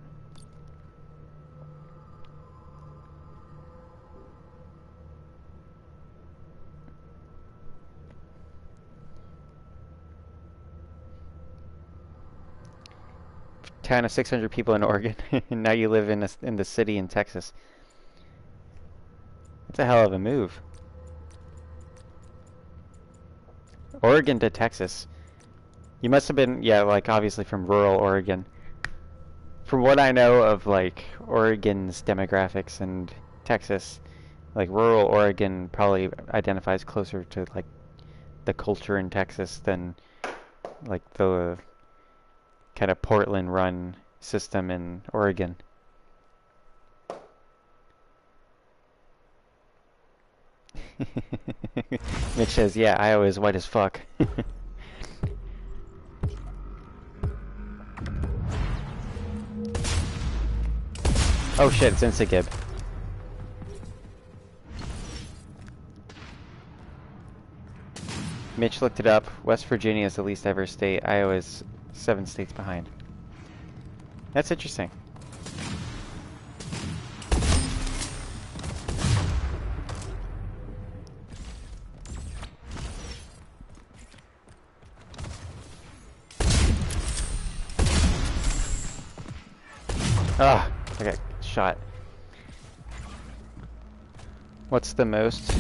Town of 600 people in Oregon, and now you live in the city in Texas. That's a hell of a move. Oregon to Texas. You must have been, yeah, like obviously from rural Oregon. From what I know of like Oregon's demographics and Texas, Like rural Oregon probably identifies closer to like the culture in Texas than like the kind of Portland run system in Oregon. Mitch says, yeah, Iowa is white as fuck. Oh shit, it's Instigib. Mitch looked it up. West Virginia is the least diverse state. Iowa is 7 states behind. That's interesting. Ah, I got shot. What's the most?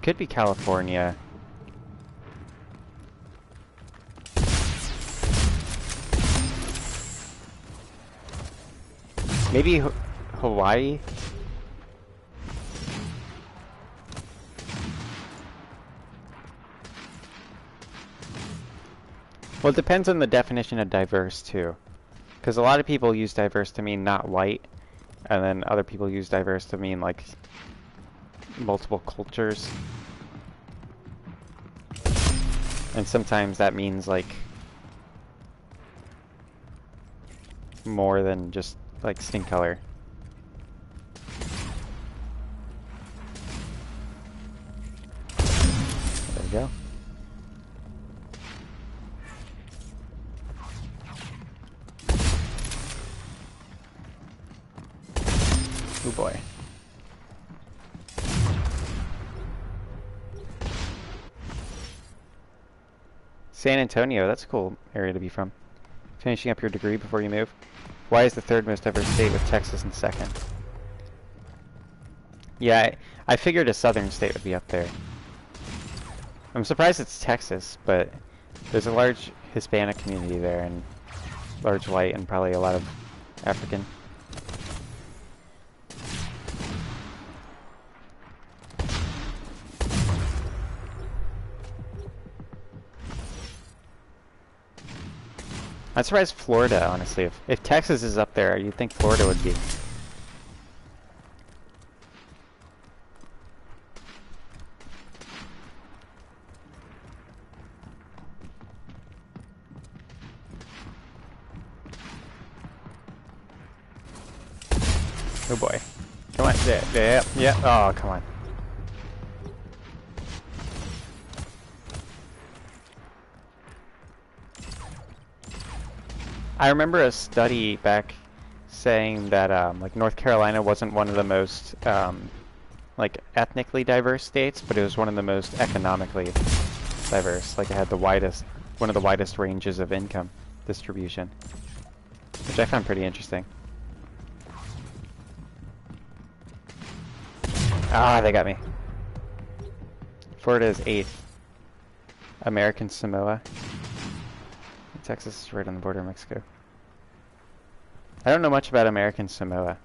Could be California. Maybe Hawaii? Well, it depends on the definition of diverse, too. Because a lot of people use diverse to mean not white, and then other people use diverse to mean, like, multiple cultures. And sometimes that means, like, more than just, like, skin color. There we go. Oh boy. San Antonio, that's a cool area to be from. Finishing up your degree before you move. Why is the third most diverse state with Texas in second? Yeah, I figured a southern state would be up there. I'm surprised it's Texas, but there's a large Hispanic community there, and large white, and probably a lot of African. I'm surprised Florida, honestly. If Texas is up there, you'd think Florida would be. Oh boy. Come on. Yeah. Oh, come on. I remember a study back saying that like North Carolina wasn't one of the most like ethnically diverse states, but it was one of the most economically diverse. Like it had one of the widest ranges of income distribution, which I found pretty interesting. Ah, they got me. Florida is 8th. American Samoa. Texas is right on the border of Mexico. I don't know much about American Samoa.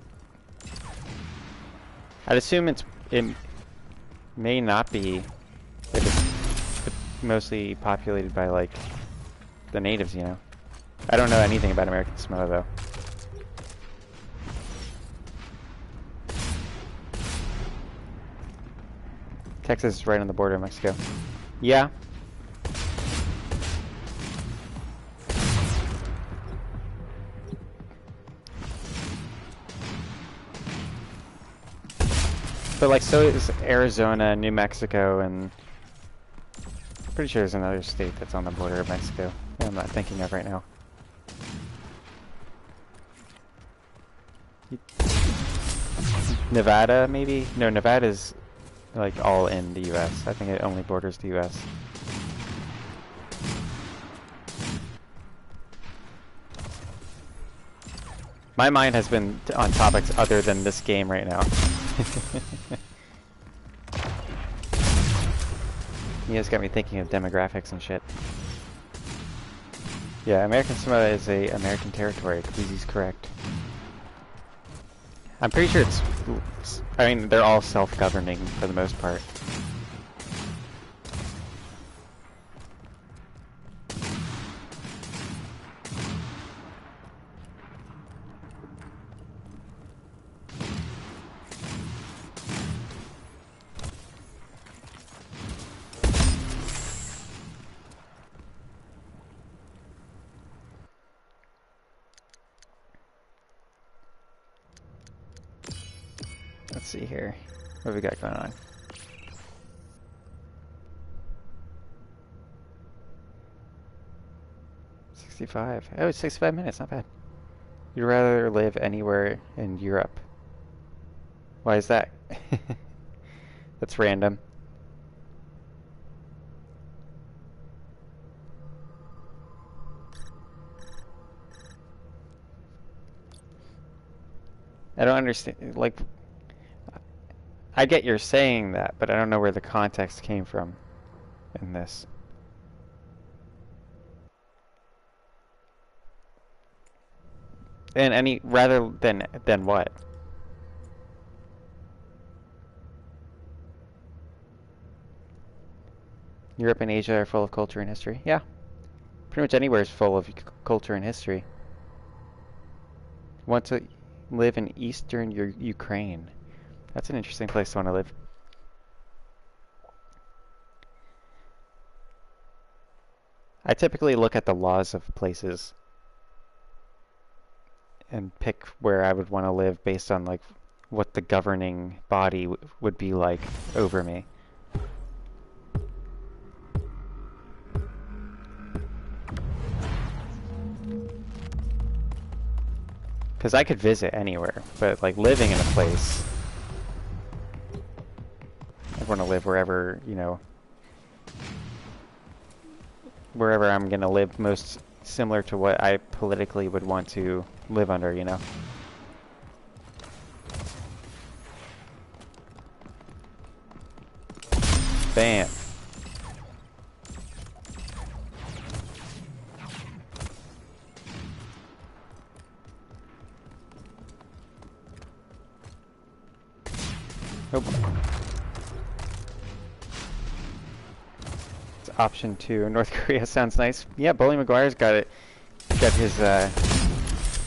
I'd assume it may not be, like it's mostly populated by like the natives, you know. I don't know anything about American Samoa though. Texas is right on the border of Mexico. Yeah. But like so is Arizona, New Mexico, and pretty sure there's another state that's on the border of Mexico that I'm not thinking of right now. Nevada, maybe? No, Nevada's like all in the US. I think it only borders the US. My mind has been on topics other than this game right now. You guys got me thinking of demographics and shit. Yeah, American Samoa is a American territory. Kweezy's correct. I'm pretty sure I mean, they're all self-governing for the most part. Let's see here. What have we got going on? Oh, it's 65 minutes, not bad. You'd rather live anywhere in Europe. Why is that? That's random. I don't understand, like, I get you're saying that, but I don't know where the context came from in this. And rather than what? Europe and Asia are full of culture and history. Yeah. Pretty much anywhere is full of culture and history. Want to live in eastern Ukraine. That's an interesting place to want to live. I typically look at the laws of places and pick where I would want to live based on like what the governing body would be like over me. Because I could visit anywhere, but like living in a place, I want to live wherever, you know, wherever I'm going to live most similar to what I politically would want to live under, you know? Bam. Nope. It's option 2. North Korea sounds nice. Yeah, Bully McGuire's got it. Got his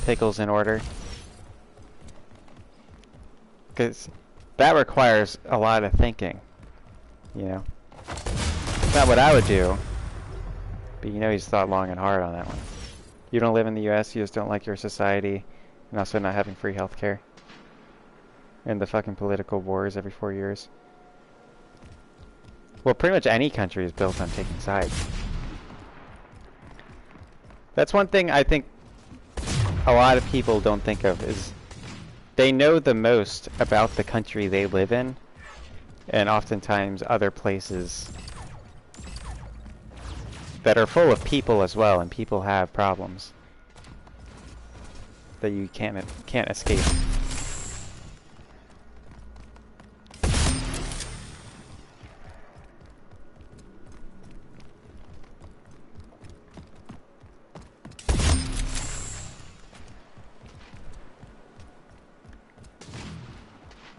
pickles in order. Because that requires a lot of thinking. You know? It's not what I would do. But you know he's thought long and hard on that one. You don't live in the US, you just don't like your society, and also not having free healthcare. And the fucking political wars every 4 years. Well, pretty much any country is built on taking sides. That's one thing I think a lot of people don't think of, is they know the most about the country they live in, and oftentimes other places that are full of people as well, and people have problems that you can't escape.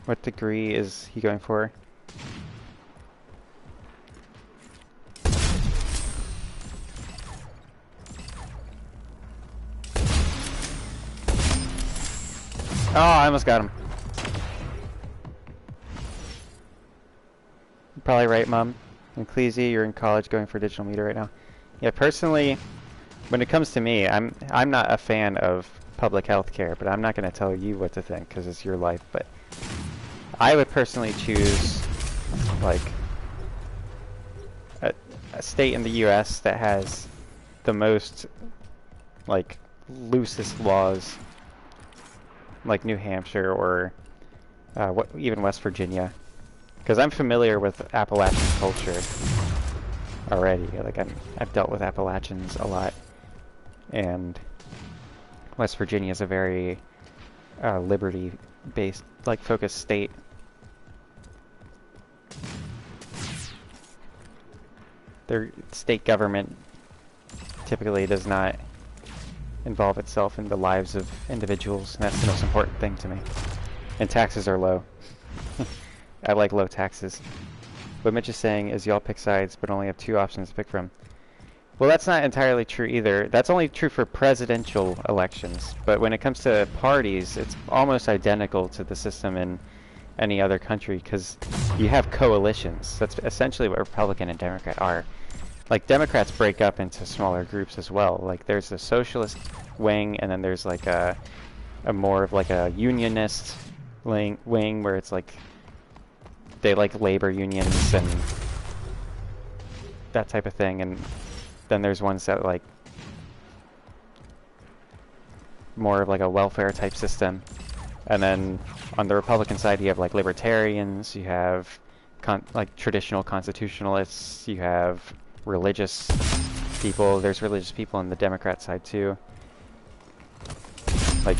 What degree is he going for? Oh, I almost got him. You're probably right, Mom. And Cleasy, you're in college going for digital media right now. Yeah, personally, when it comes to me, I'm not a fan of public health care, but I'm not going to tell you what to think because it's your life. But I would personally choose, like, a state in the U.S. that has the most, like, loosest laws, like New Hampshire or even West Virginia, because I'm familiar with Appalachian culture already. Like I've dealt with Appalachians a lot, and West Virginia is a very liberty-based, like, focused state. Their state government typically does not involve itself in the lives of individuals, and that's the most important thing to me. And taxes are low. I like low taxes. What Mitch is saying is y'all pick sides, but only have 2 options to pick from. Well, that's not entirely true either. That's only true for presidential elections. But when it comes to parties, it's almost identical to the system in any other country, because you have coalitions. That's essentially what Republican and Democrat are. Like, Democrats break up into smaller groups as well. Like, there's the socialist wing, and then there's like a more of like a unionist wing where it's like they like labor unions and that type of thing, and then there's ones that like more of like a welfare type system. And then on the Republican side you have like libertarians, you have like traditional constitutionalists, you have religious people. There's religious people on the Democrat side too. Like,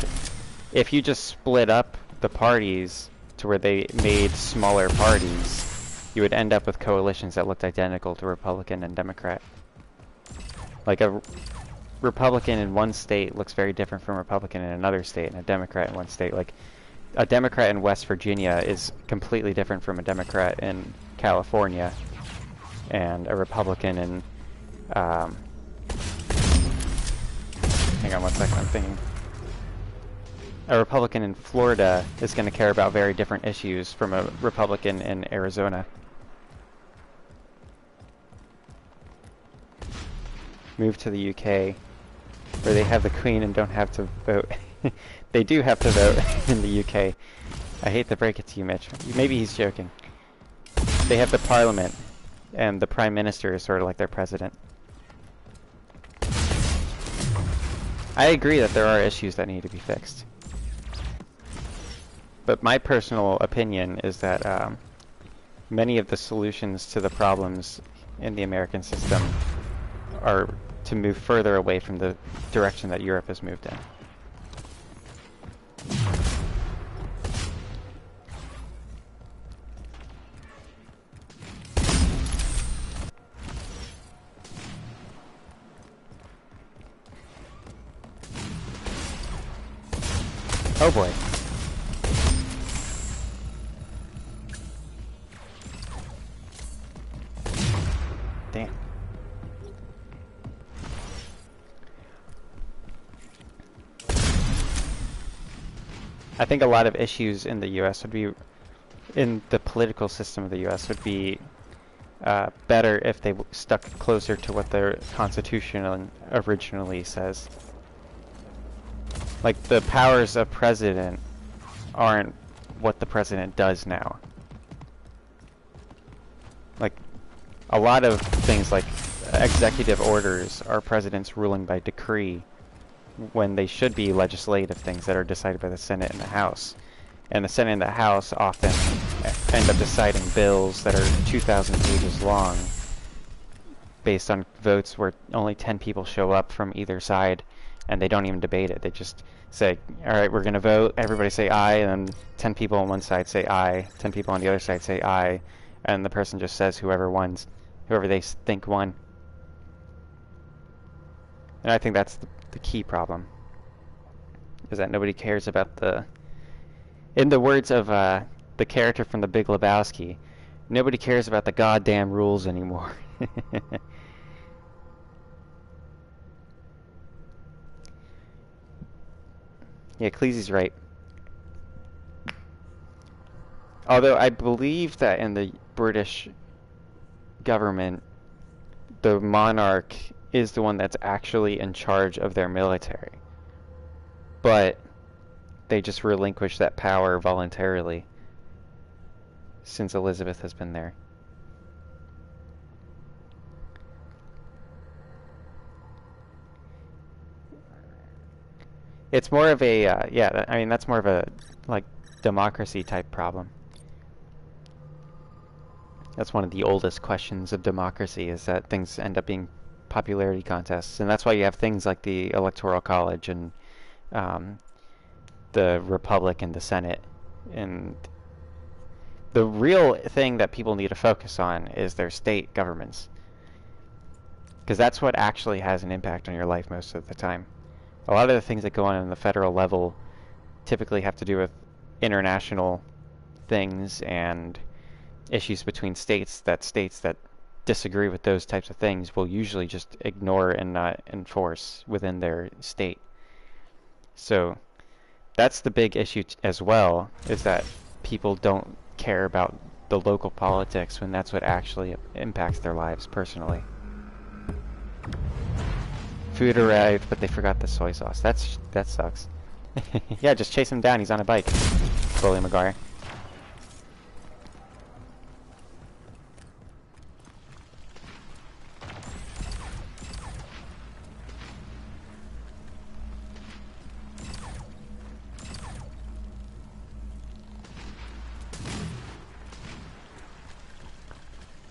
if you just split up the parties to where they made smaller parties, you would end up with coalitions that looked identical to Republican and Democrat. Like, a Republican in one state looks very different from a Republican in another state, and a Democrat in one state. Like, a Democrat in West Virginia is completely different from a Democrat in California, and a Republican in, hang on 1 second, I'm thinking. A Republican in Florida is going to care about very different issues from a Republican in Arizona. Move to the UK, where they have the Queen and don't have to vote. They do have to vote in the UK. I hate to break it to you, Mitch. Maybe he's joking. They have the Parliament, and the Prime Minister is sort of like their president. I agree that there are issues that need to be fixed. But my personal opinion is that many of the solutions to the problems in the American system are to move further away from the direction that Europe has moved in. Oh boy. Damn. I think a lot of issues in the U.S. would be, in the political system of the U.S. would be better if they stuck closer to what their Constitution originally says. Like, the powers of president aren't what the president does now. Like, a lot of things like executive orders are presidents ruling by decree, when they should be legislative things that are decided by the Senate and the House. And the Senate and the House often end up deciding bills that are 2,000 pages long based on votes where only 10 people show up from either side, and they don't even debate it. They just say, alright, we're going to vote, everybody say aye, and then 10 people on one side say aye, 10 people on the other side say aye, and the person just says whoever they think won. And I think that's the key problem, is that nobody cares about the, in the words of the character from The Big Lebowski, nobody cares about the goddamn rules anymore. Yeah, Cleesy's right. Although I believe that in the British government, the monarch is the one that's actually in charge of their military. But they just relinquish that power voluntarily since Elizabeth has been there. It's more of a, yeah, I mean, that's more of a, like, democracy type problem. That's one of the oldest questions of democracy, is that things end up being popularity contests. And that's why you have things like the Electoral College and the Republic and the Senate. And the real thing that people need to focus on is their state governments, because that's what actually has an impact on your life most of the time. A lot of the things that go on the federal level typically have to do with international things and issues between states that disagree with those types of things will usually just ignore and not enforce within their state. So that's the big issue as well, is that people don't care about the local politics when that's what actually impacts their lives personally. Food arrived, but they forgot the soy sauce. That sucks. Yeah, just chase him down. He's on a bike. Bully McGuire.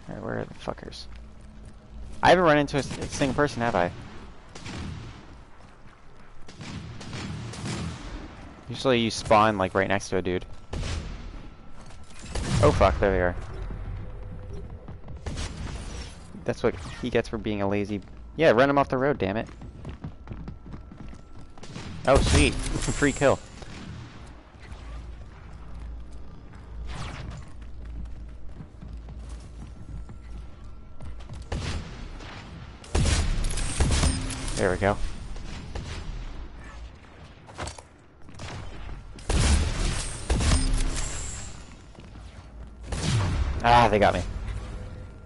Alright, where are the fuckers? I haven't run into a single person, have I? Usually you spawn like right next to a dude. Oh fuck, there they are. That's what he gets for being a lazy... Yeah, run him off the road, damn it. Oh sweet, free kill. There we go. Ah, they got me.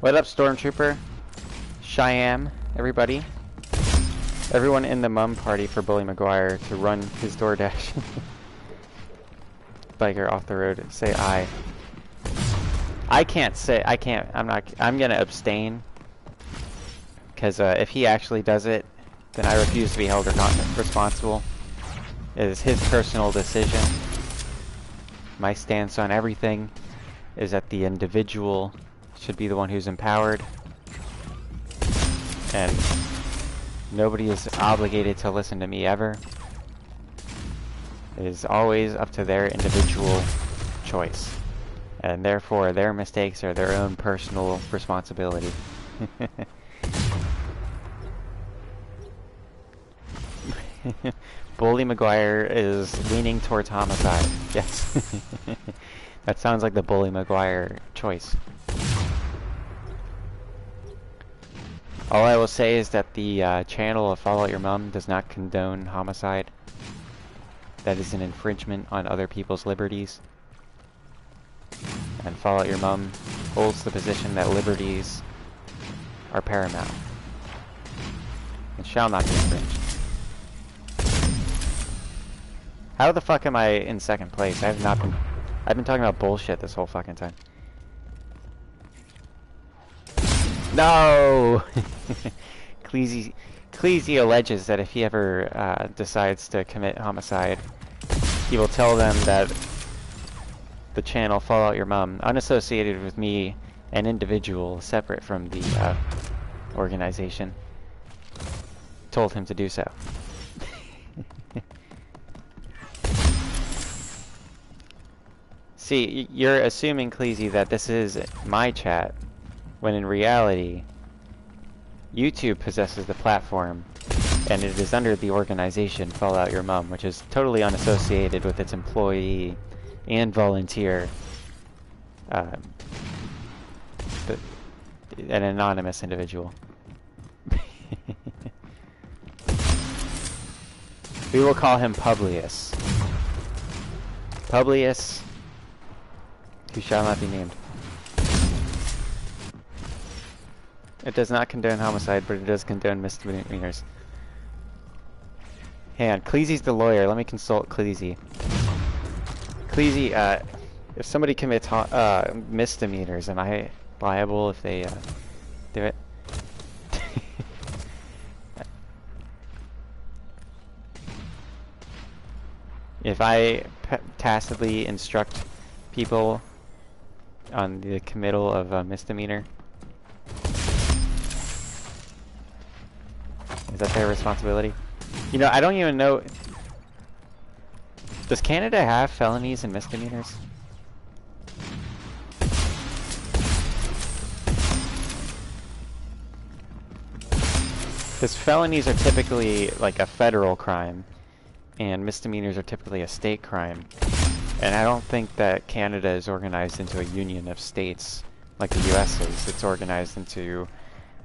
What up, Stormtrooper? Cheyenne, everybody. Everyone in the mum party for Bully McGuire to run his DoorDash. Biker off the road. Say I. I can't say. I can't. I'm gonna abstain. Because if he actually does it, then I refuse to be held responsible. It is his personal decision. My stance on everything is that the individual should be the one who's empowered, and nobody is obligated to listen to me ever. It is always up to their individual choice, and therefore their mistakes are their own personal responsibility. Bully McGuire is leaning towards homicide. Yes. That sounds like the Bully McGuire choice. All I will say is that the channel of Follow Out Your Mum does not condone homicide. That is an infringement on other people's liberties. And Follow Out Your Mum holds the position that liberties are paramount and shall not be infringed. How the fuck am I in second place? I have not been... I've been talking about bullshit this whole fucking time. No! Cleasy alleges that if he ever decides to commit homicide, he will tell them that the channel Follow Out Your Mum, unassociated with me, an individual separate from the organization, told him to do so. See, you're assuming, Cleasy, that this is my chat, when in reality, YouTube possesses the platform, and it is under the organization Follow Out Your Mum, which is totally unassociated with its employee and volunteer, an anonymous individual. We will call him Publius. Publius, who shall not be named. It does not condone homicide, but it does condone misdemeanors. Hang on, Cleasy's the lawyer. Let me consult Cleasy. Cleasy, if somebody commits misdemeanors, am I liable if they do it? If I tacitly instruct people on the committal of a misdemeanor, is that their responsibility? You know, I don't even know... Does Canada have felonies and misdemeanors? Because felonies are typically like a federal crime, and misdemeanors are typically a state crime. And I don't think that Canada is organized into a union of states like the US is. It's organized into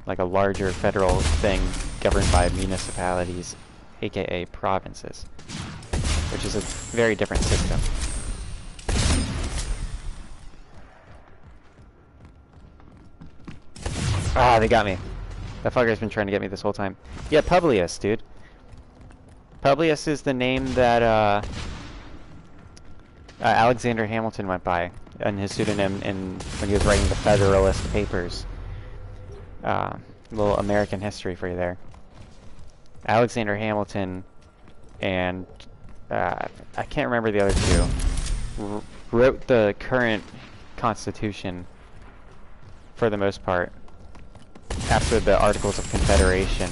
like a larger federal thing governed by municipalities, aka provinces, which is a very different system. Ah, they got me. That fucker's been trying to get me this whole time. Yeah, Publius, dude. Publius is the name that Alexander Hamilton went by, and his pseudonym when he was writing the Federalist Papers. Little American history for you there. Alexander Hamilton and I can't remember the other two, wrote the current Constitution for the most part after the Articles of Confederation.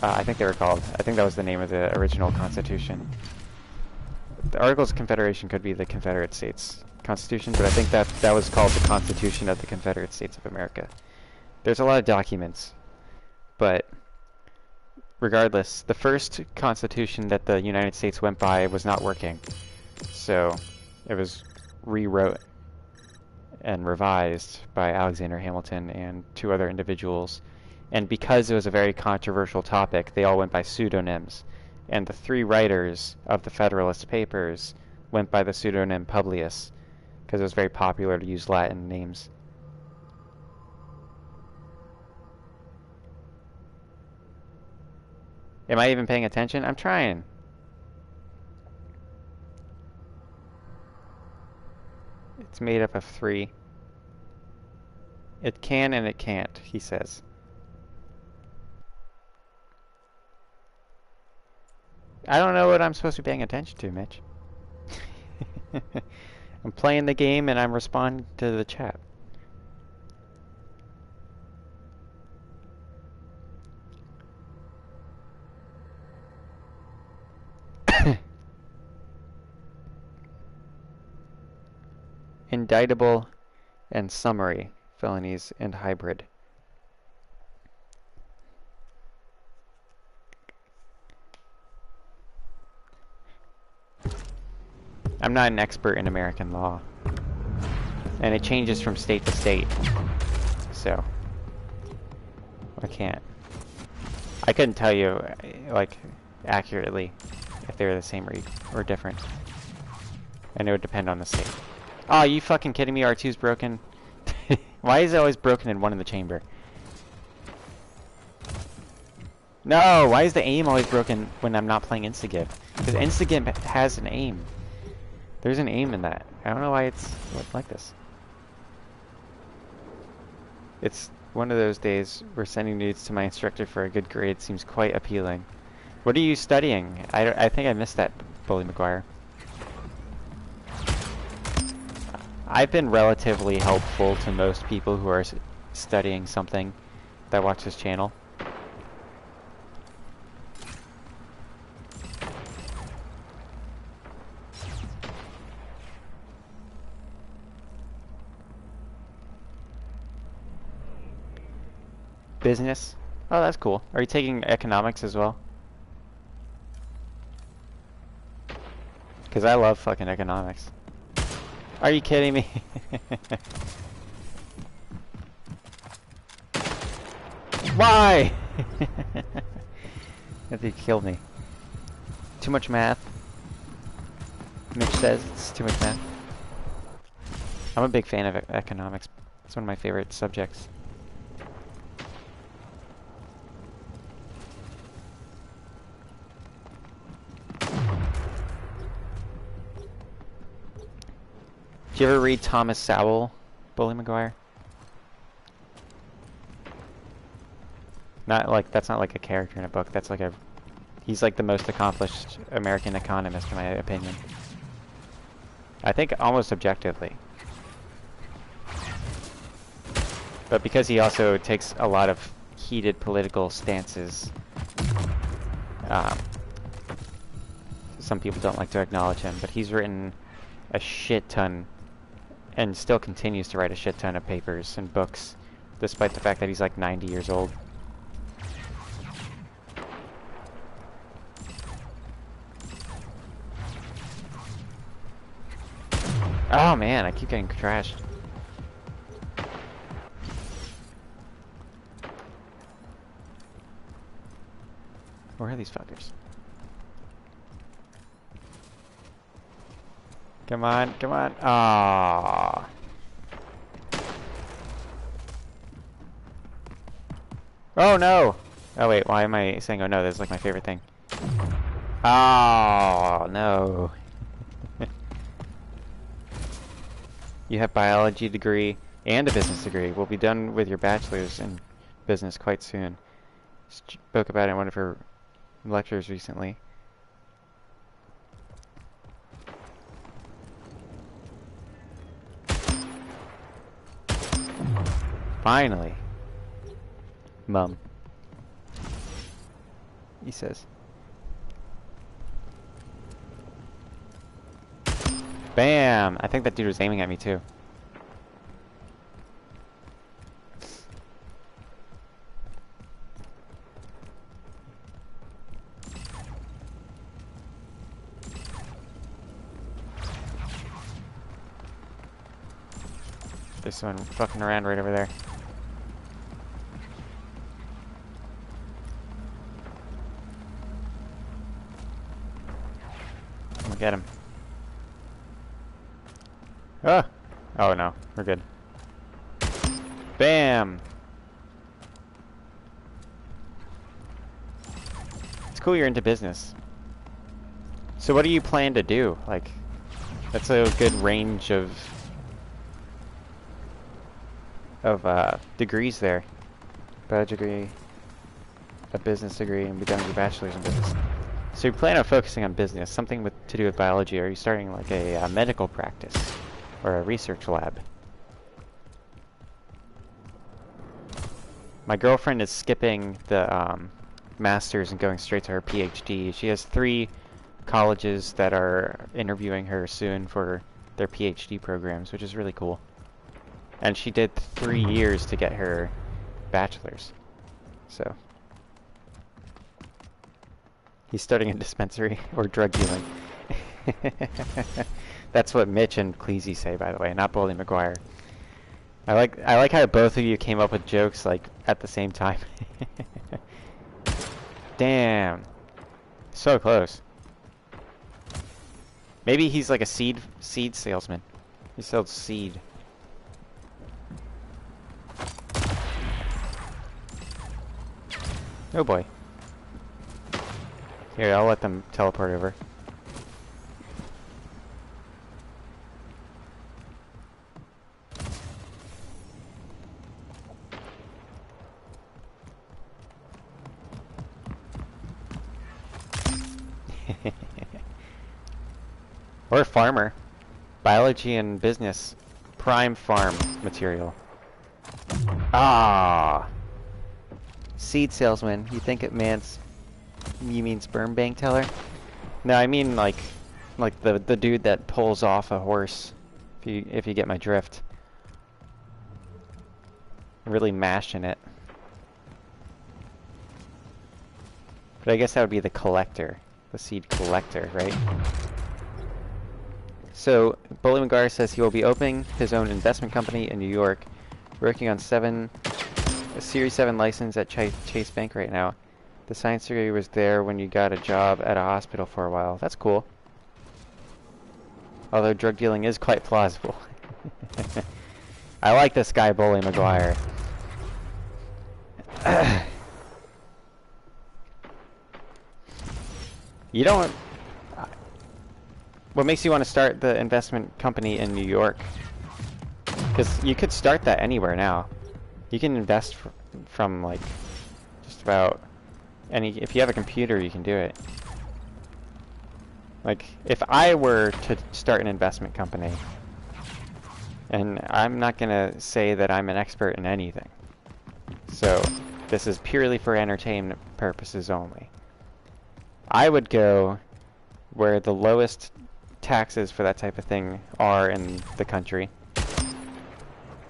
I think they were called. I think that was the name of the original Constitution. The Articles of Confederation could be the Confederate States Constitution, but I think that was called the Constitution of the Confederate States of America. There's a lot of documents, but regardless, the first Constitution that the United States went by was not working, so it was rewrote and revised by Alexander Hamilton and two other individuals. And because it was a very controversial topic, they all went by pseudonyms. And the three writers of the Federalist Papers went by the pseudonym Publius, because it was very popular to use Latin names. Am I even paying attention? I'm trying. It's made up of 3. It can and it can't, he says. I don't know what I'm supposed to be paying attention to, Mitch. I'm playing the game and I'm responding to the chat. Indictable and summary felonies and hybrid. I'm not an expert in American law, and it changes from state to state, so I couldn't tell you like accurately if they were the same or different, and it would depend on the state. Oh, you fucking kidding me? R2's broken. Why is it always broken in one in the chamber? No, why is the aim always broken when I'm not playing Instagib? Because Instagib has an aim. There's an aim in that. I don't know why it's like this. It's one of those days where sending nudes to my instructor for a good grade seems quite appealing. What are you studying? I think I missed that, Bully McGuire. I've been relatively helpful to most people who are studying something that watch this channel. Business? Oh, that's cool. Are you taking economics as well? Because I love fucking economics. Are you kidding me? Why? That dude killed me. Too much math. Mitch says it's too much math. I'm a big fan of economics. It's one of my favorite subjects. Did you ever read Thomas Sowell, Bully McGuire? Not like, that's not like a character in a book, that's like he's like the most accomplished American economist in my opinion. I think almost objectively. But because he also takes a lot of heated political stances, some people don't like to acknowledge him, but he's written a shit ton and still continues to write a shit ton of papers and books, despite the fact that he's like 90 years old. Oh man, I keep getting trashed. Where are these fuckers? Come on, come on. Aww. Oh no! Oh wait, why am I saying oh no? That's like my favorite thing. Oh no. You have biology degree and a business degree. We'll be done with your bachelor's in business quite soon. Spoke about it in one of her lectures recently. Finally. Mum. He says. Bam! I think that dude was aiming at me too. There's someone fucking around right over there. I'm gonna get him. Ah! Oh no, we're good. Bam! It's cool you're into business. So what do you plan to do? Like, that's a good range of degrees there. Bachelor's degree, a business degree, and be done with your bachelor's in business. So you plan on focusing on business, something to do with biology, or are you starting like a medical practice or a research lab? My girlfriend is skipping the master's and going straight to her PhD. She has 3 colleges that are interviewing her soon for their PhD programs, which is really cool. And she did 3 years to get her bachelor's. So he's starting a dispensary or drug dealing. That's what Mitch and Cleasy say, by the way, not Bully McGuire. I like how both of you came up with jokes like at the same time. Damn. So close. Maybe he's like a seed salesman. He sells seed. Oh boy. Here, I'll let them teleport over. Or farmer. Biology and business. Prime farm material. Ah. Seed salesman. You think you mean sperm bank teller? No, I mean like the dude that pulls off a horse. If you get my drift. Really mashing it. But I guess that would be the collector. The seed collector, right? So, Bully McGuire says he will be opening his own investment company in New York, working on a Series 7 license at Chase Bank right now. The science degree was there when you got a job at a hospital for a while. That's cool. Although drug dealing is quite plausible. I like this guy, Bully McGuire. You don't... What makes you want to start the investment company in New York? Because you could start that anywhere now. You can invest from like just about any... If you have a computer, you can do it. Like, if I were to start an investment company, and I'm not going to say that I'm an expert in anything. So, this is purely for entertainment purposes only. I would go where the lowest taxes for that type of thing are in the country.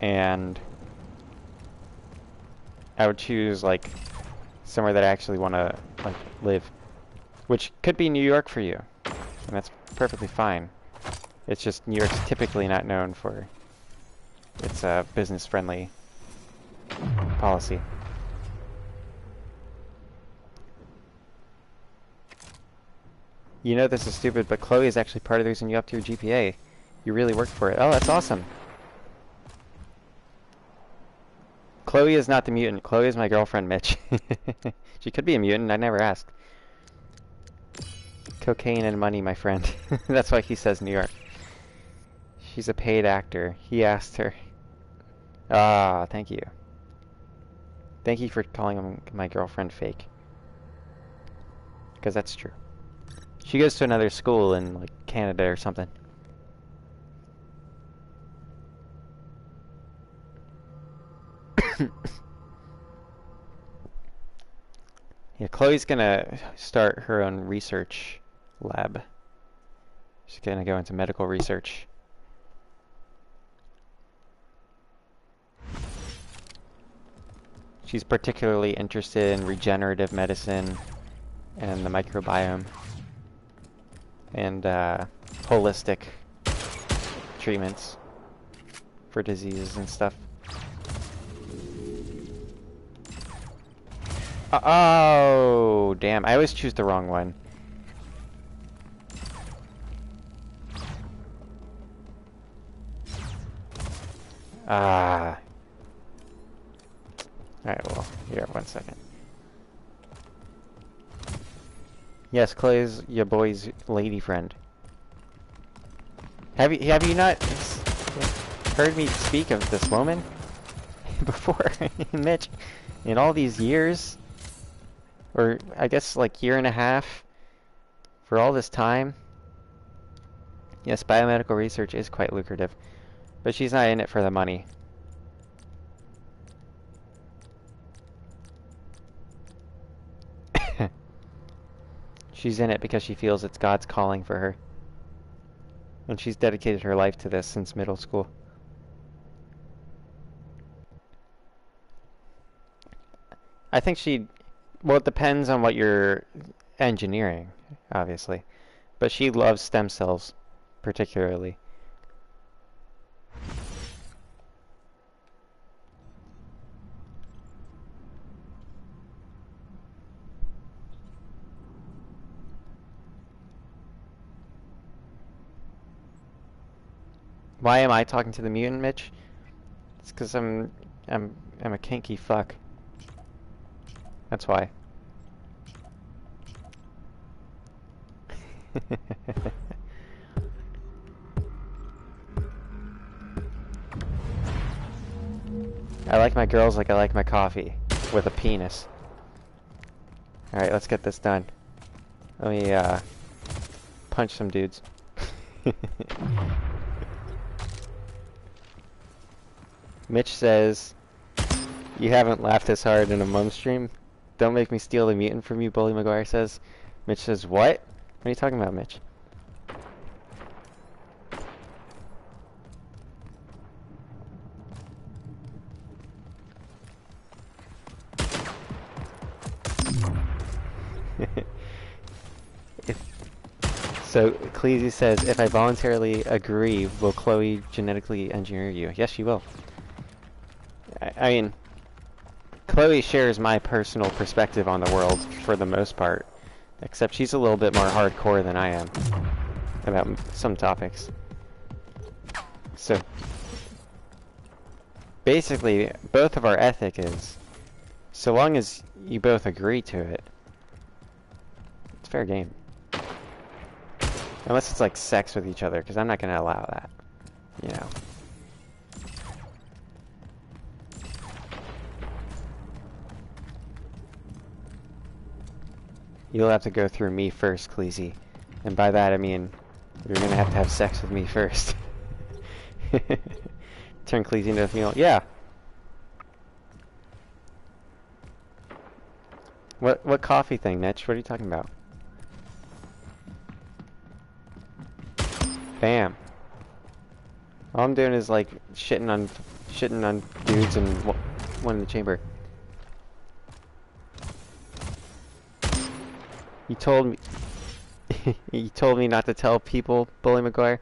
And I would choose like somewhere that I actually want to like live, which could be New York for you, and that's perfectly fine. It's just New York's typically not known for its business-friendly policy. You know this is stupid, but Chloe is actually part of the reason you upped your GPA. You really worked for it. Oh, that's awesome. Chloe is not the mutant. Chloe is my girlfriend, Mitch. She could be a mutant. I never asked. Cocaine and money, my friend. That's why he says New York. She's a paid actor. He asked her. Ah, thank you. Thank you for calling my girlfriend fake. Because that's true. She goes to another school in, like, Canada or something. Yeah, Chloe's gonna start her own research lab. She's gonna go into medical research. She's particularly interested in regenerative medicine and the microbiome and holistic treatments for diseases and stuff. Oh, damn. I always choose the wrong one. Ah. Alright, well, here, 1 second. Yes, Clay's your boy's lady friend. Have you not heard me speak of this woman before, Mitch? In all these years? Or, I guess, like, year and a half? For all this time? Yes, biomedical research is quite lucrative. But she's not in it for the money. She's in it because she feels it's God's calling for her. And she's dedicated her life to this since middle school. I think well, it depends on what you're engineering, obviously. But she loves stem cells, particularly. Why am I talking to the mutant, Mitch? It's because I'm a kinky fuck. That's why. I like my girls like I like my coffee, with a penis. Alright, let's get this done. Let me, punch some dudes. Mitch says, you haven't laughed this hard in a mum stream. Don't make me steal the mutant from you, Bully McGuire says. Mitch says, what? What are you talking about, Mitch? So, Cleasy says, if I voluntarily agree, will Chloe genetically engineer you? Yes, she will. I mean, Chloe shares my personal perspective on the world for the most part, except she's a little bit more hardcore than I am about some topics. So, basically, both of our ethic is, so long as you both agree to it, it's fair game. Unless it's like sex with each other, because I'm not going to allow that, you know. You'll have to go through me first, Cleasy. And by that I mean, you're going to have sex with me first. Turn Cleasy into a female. Yeah. What coffee thing, Mitch? What are you talking about? Bam. All I'm doing is like shitting on dudes and one in the chamber. You told me you told me not to tell people, Bully McGuire.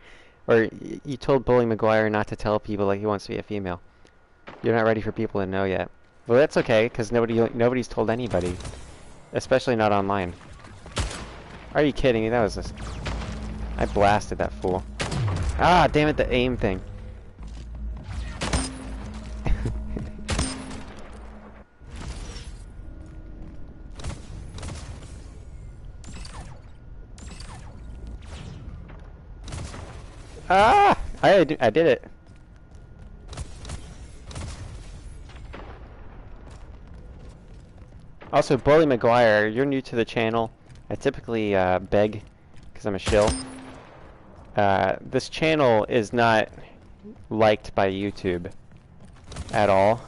Or you told Bully McGuire not to tell people like he wants to be a female. You're not ready for people to know yet. Well, that's okay, because nobody's told anybody. Especially not online. Are you kidding me? That was just... I blasted that fool. Ah, damn it, the aim thing. Ah! I did it. Also, Bully McGuire, you're new to the channel. I typically beg, because I'm a shill. This channel is not liked by YouTube at all.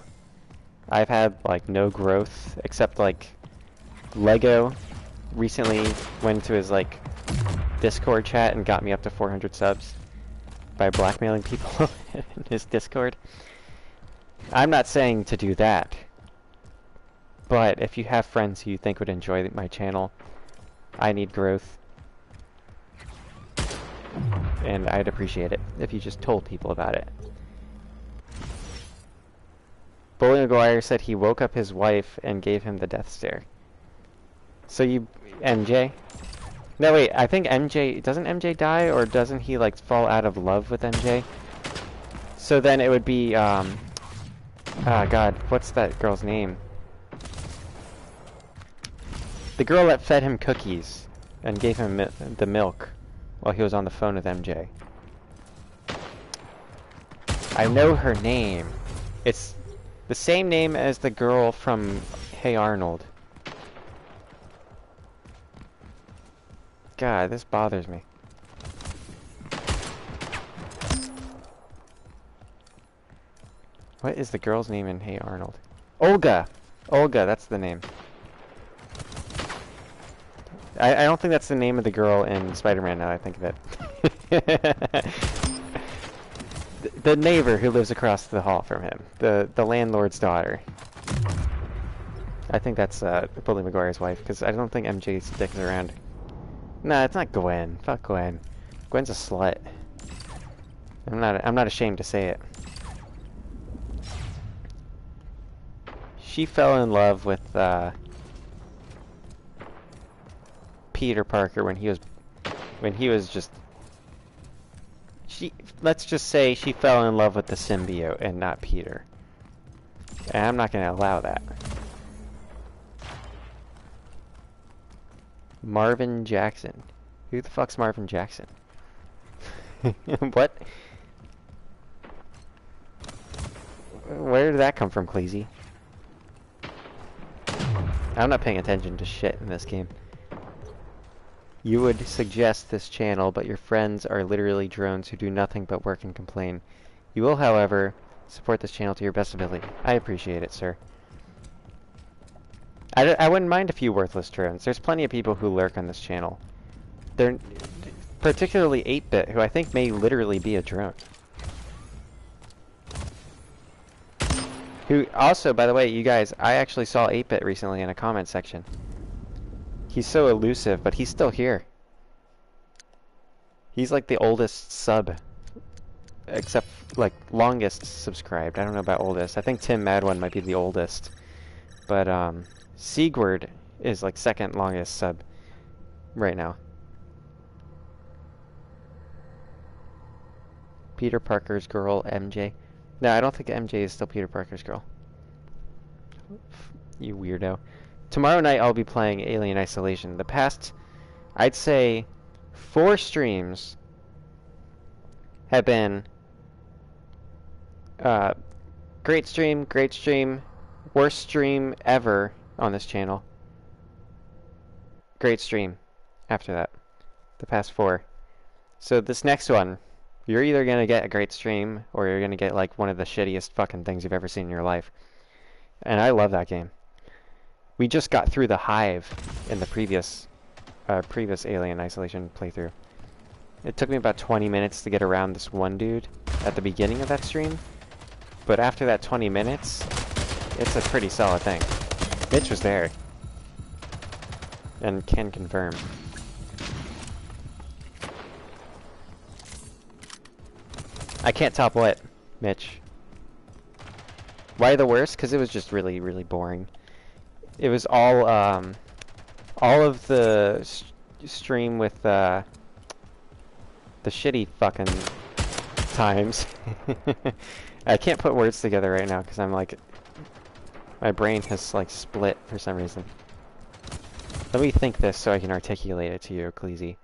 I've had, like, no growth, except, like, Lego recently went to his, like, Discord chat and got me up to 400 subs by blackmailing people in his Discord. I'm not saying to do that. But if you have friends who you think would enjoy my channel, I need growth. And I'd appreciate it if you just told people about it. Bully McGuire said he woke up his wife and gave him the death stare. So you... MJ? No, wait, I think MJ... Doesn't MJ die, or doesn't he, like, fall out of love with MJ? So then it would be, Ah, God, what's that girl's name? The girl that fed him cookies and gave him the milk while he was on the phone with MJ. I know her name. It's the same name as the girl from Hey Arnold. God, this bothers me. What is the girl's name in Hey Arnold? Olga! Olga, that's the name. I don't think that's the name of the girl in Spider-Man now I think of it. The neighbor who lives across the hall from him. The landlord's daughter. I think that's Bully McGuire's wife, because I don't think MJ's sticking around. Nah, it's not Gwen. Fuck Gwen. Gwen's a slut. I'm not ashamed to say it. She fell in love with Peter Parker when he was just... Let's just say she fell in love with the symbiote and not Peter. And I'm not gonna allow that. Marvin Jackson. Who the fuck's Marvin Jackson? What? Where did that come from, Cleasy? I'm not paying attention to shit in this game. You would suggest this channel, but your friends are literally drones who do nothing but work and complain. You will, however, support this channel to your best ability. I appreciate it, sir. I wouldn't mind a few worthless drones. There's plenty of people who lurk on this channel. They're particularly 8-Bit, who I think may literally be a drone. Who also, by the way, you guys, I actually saw 8-Bit recently in a comment section. He's so elusive, but he's still here. He's like the oldest sub. Except, like, longest subscribed. I don't know about oldest. I think Tim Madone might be the oldest. But, Sigward is, like, second longest sub right now. Peter Parker's girl, MJ. No, I don't think MJ is still Peter Parker's girl. You weirdo. Tomorrow night I'll be playing Alien Isolation. The past, I'd say, 4 streams have been great stream, worst stream ever on this channel. Great stream after that. The past 4. So this next one, you're either going to get a great stream or you're going to get like one of the shittiest fucking things you've ever seen in your life. And I love that game. We just got through the Hive in the previous Alien Isolation playthrough. It took me about 20 minutes to get around this one dude at the beginning of that stream. But after that 20 minutes, it's a pretty solid thing. Mitch was there. And can confirm. I can't top what, Mitch? Why the worst? Because it was just really, really boring. It was all of the stream with the shitty fucking times. I can't put words together right now because I'm like, my brain has like split for some reason. Let me think this so I can articulate it to you, Ecclesi.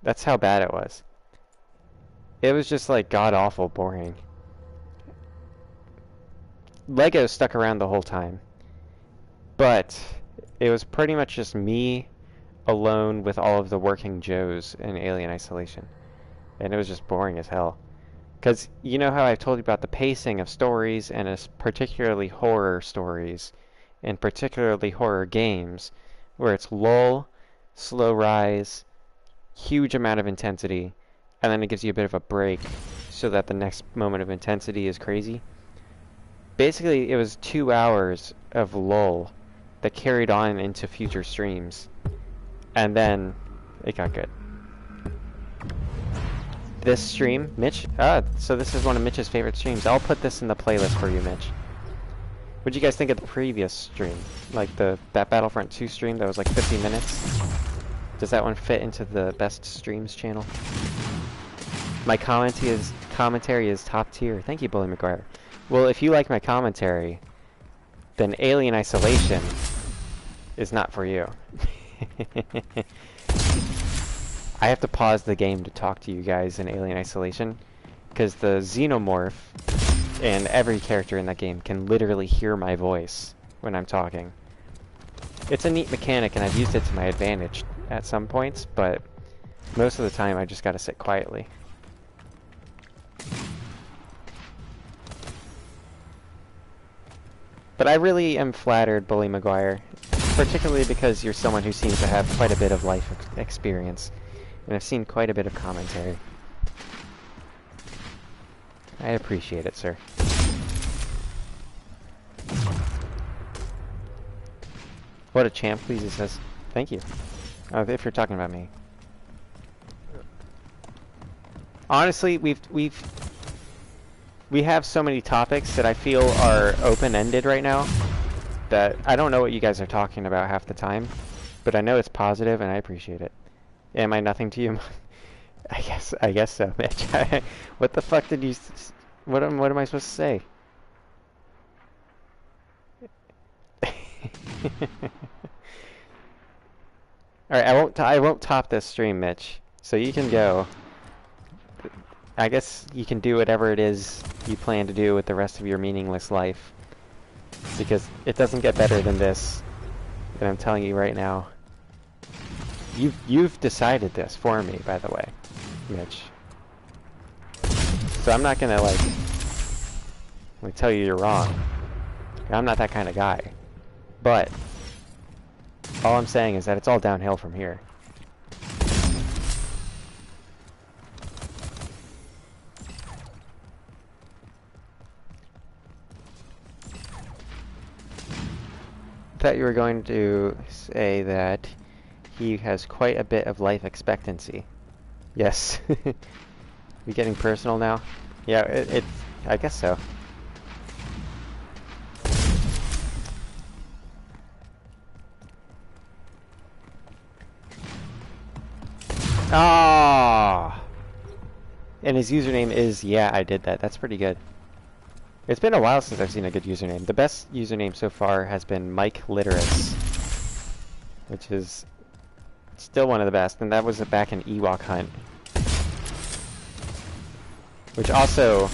That's how bad it was. It was just like god-awful boring. Lego stuck around the whole time. But it was pretty much just me alone with all of the working Joes in Alien Isolation. And it was just boring as hell. Because you know how I've told you about the pacing of stories, and particularly horror stories, and particularly horror games, where it's lull, slow rise, huge amount of intensity, and then it gives you a bit of a break so that the next moment of intensity is crazy. Basically, it was 2 hours of lull that carried on into future streams, and then it got good. This stream, Mitch, so this is one of Mitch's favorite streams. I'll put this in the playlist for you, Mitch. What'd you guys think of the previous stream? Like that Battlefront 2 stream that was like 50 minutes? Does that one fit into the best streams channel? My commentary is top tier. Thank you, Bully McGuire. Well, if you like my commentary, then Alien Isolation is not for you. I have to pause the game to talk to you guys in Alien Isolation, because the Xenomorph and every character in that game can literally hear my voice when I'm talking. It's a neat mechanic, and I've used it to my advantage at some points, but most of the time I just gotta sit quietly. But I really am flattered, Bully McGuire, particularly because you're someone who seems to have quite a bit of life experience, and I've seen quite a bit of commentary. I appreciate it, sir. What a champ, please, he says. Thank you. If you're talking about me. Honestly, we have so many topics that I feel are open-ended right now that I don't know what you guys are talking about half the time, but I know it's positive and I appreciate it. Am I nothing to you? I guess so, Mitch. What the fuck did you? What am I supposed to say? All right, I won't top this stream, Mitch. So you can go. I guess you can do whatever it is you plan to do with the rest of your meaningless life, because it doesn't get better than this. And I'm telling you right now. You've decided this for me, by the way, Mitch. So I'm not gonna like tell you you're wrong. I'm not that kind of guy. But all I'm saying is that it's all downhill from here. I thought you were going to say that he has quite a bit of life expectancy. Yes. We getting personal now? Yeah, it's I guess so. Ah! And his username is, yeah, I did that. That's pretty good. It's been a while since I've seen a good username. The best username so far has been Mike Literus, which is still one of the best, and that was back in Ewok Hunt. Which also,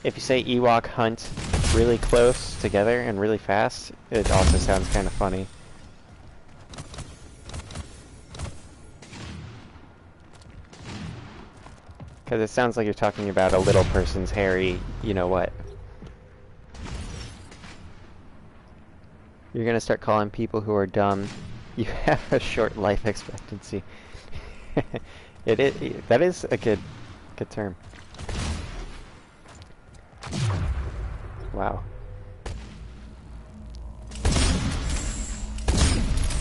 if you say Ewok Hunt really close together and really fast, it also sounds kind of funny. Because it sounds like you're talking about a little person's hairy, you know what. You're gonna start calling people who are dumb. You have a short life expectancy. That is a good term. Wow.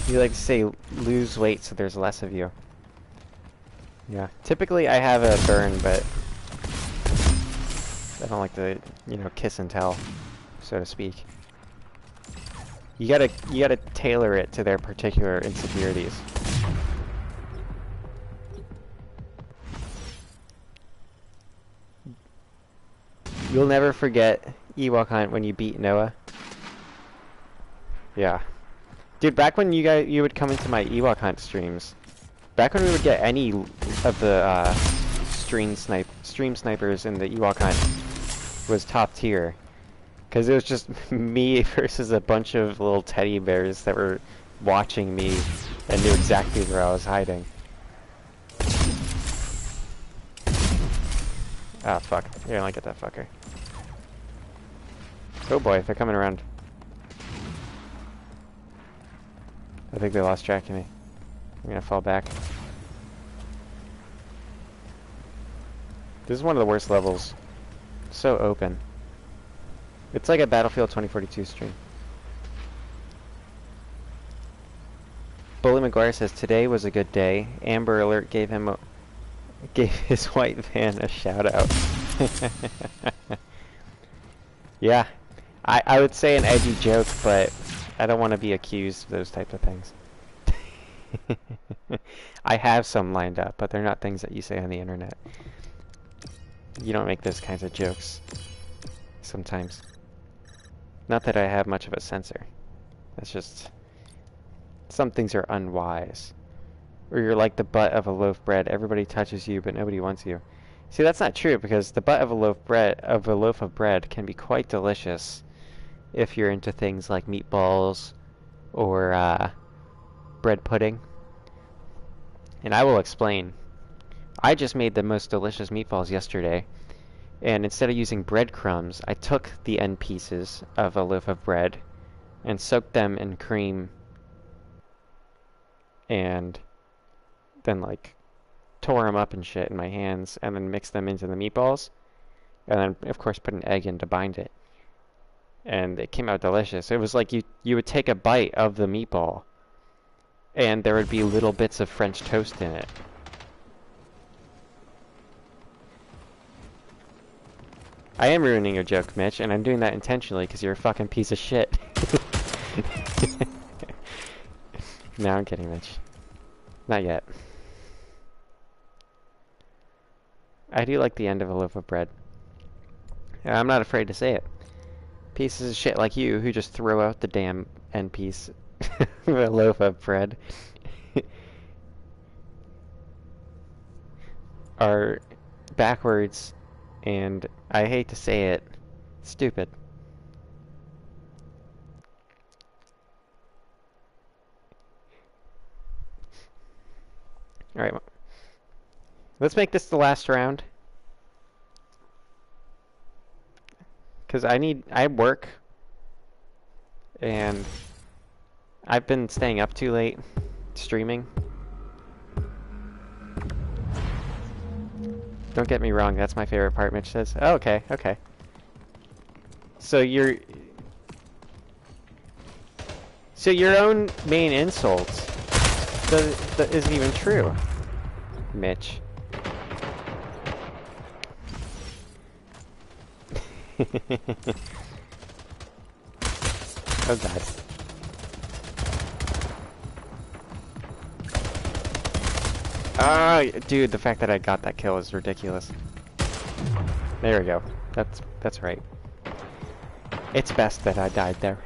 You like to say lose weight so there's less of you. Yeah. Typically I have a burn, but I don't like to, you know, kiss and tell, so to speak. You gotta tailor it to their particular insecurities. You'll never forget Ewok Hunt when you beat Noah. Yeah. Dude, back when you would come into my Ewok Hunt streams, back when we would get any of the stream snipers in the Ewok Hunt was top tier. Because it was just me versus a bunch of little teddy bears that were watching me and knew exactly where I was hiding. Ah, fuck. You're gonna get that fucker. Oh boy, they're coming around. I think they lost track of me. I'm gonna fall back. This is one of the worst levels. So open. It's like a Battlefield 2042 stream. Bully McGuire says today was a good day. Amber Alert gave his white van a shout out. Yeah, I would say an edgy joke, but I don't want to be accused of those type of things. I have some lined up, but they're not things that you say on the internet. You don't make those kinds of jokes sometimes. Not that I have much of a censor. That's just... some things are unwise. Or you're like the butt of a loaf of bread. Everybody touches you, but nobody wants you. See, that's not true, because the butt of a loaf of bread can be quite delicious if you're into things like meatballs or bread pudding. And I will explain. I just made the most delicious meatballs yesterday. And instead of using breadcrumbs, I took the end pieces of a loaf of bread and soaked them in cream and then like tore them up and shit in my hands and then mixed them into the meatballs and then of course put an egg in to bind it. And it came out delicious. It was like you would take a bite of the meatball and there would be little bits of French toast in it. I am ruining your joke, Mitch, and I'm doing that intentionally because you're a fucking piece of shit. No, I'm kidding, Mitch. Not yet. I do like the end of a loaf of bread. I'm not afraid to say it. Pieces of shit like you who just throw out the damn end piece of a loaf of bread are backwards and, I hate to say it, stupid. Alright, let's make this the last round. Because I work, and I've been staying up too late, streaming. Don't get me wrong, that's my favorite part, Mitch says. Oh, okay, okay. So your own main insult isn't even true, Mitch. Oh god. Ah, dude, the fact that I got that kill is ridiculous. There we go. That's right. It's best that I died there.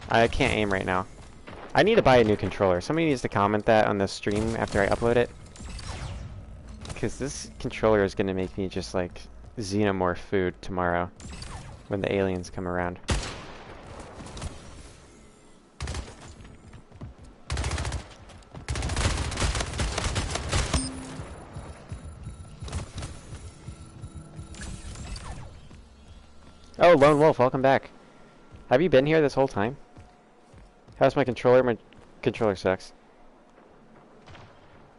I can't aim right now. I need to buy a new controller. Somebody needs to comment that on the stream after I upload it. Because this controller is going to make me just like xenomorph food tomorrow when the aliens come around. Oh, Lone Wolf, welcome back. Have you been here this whole time? How's my controller? My controller sucks.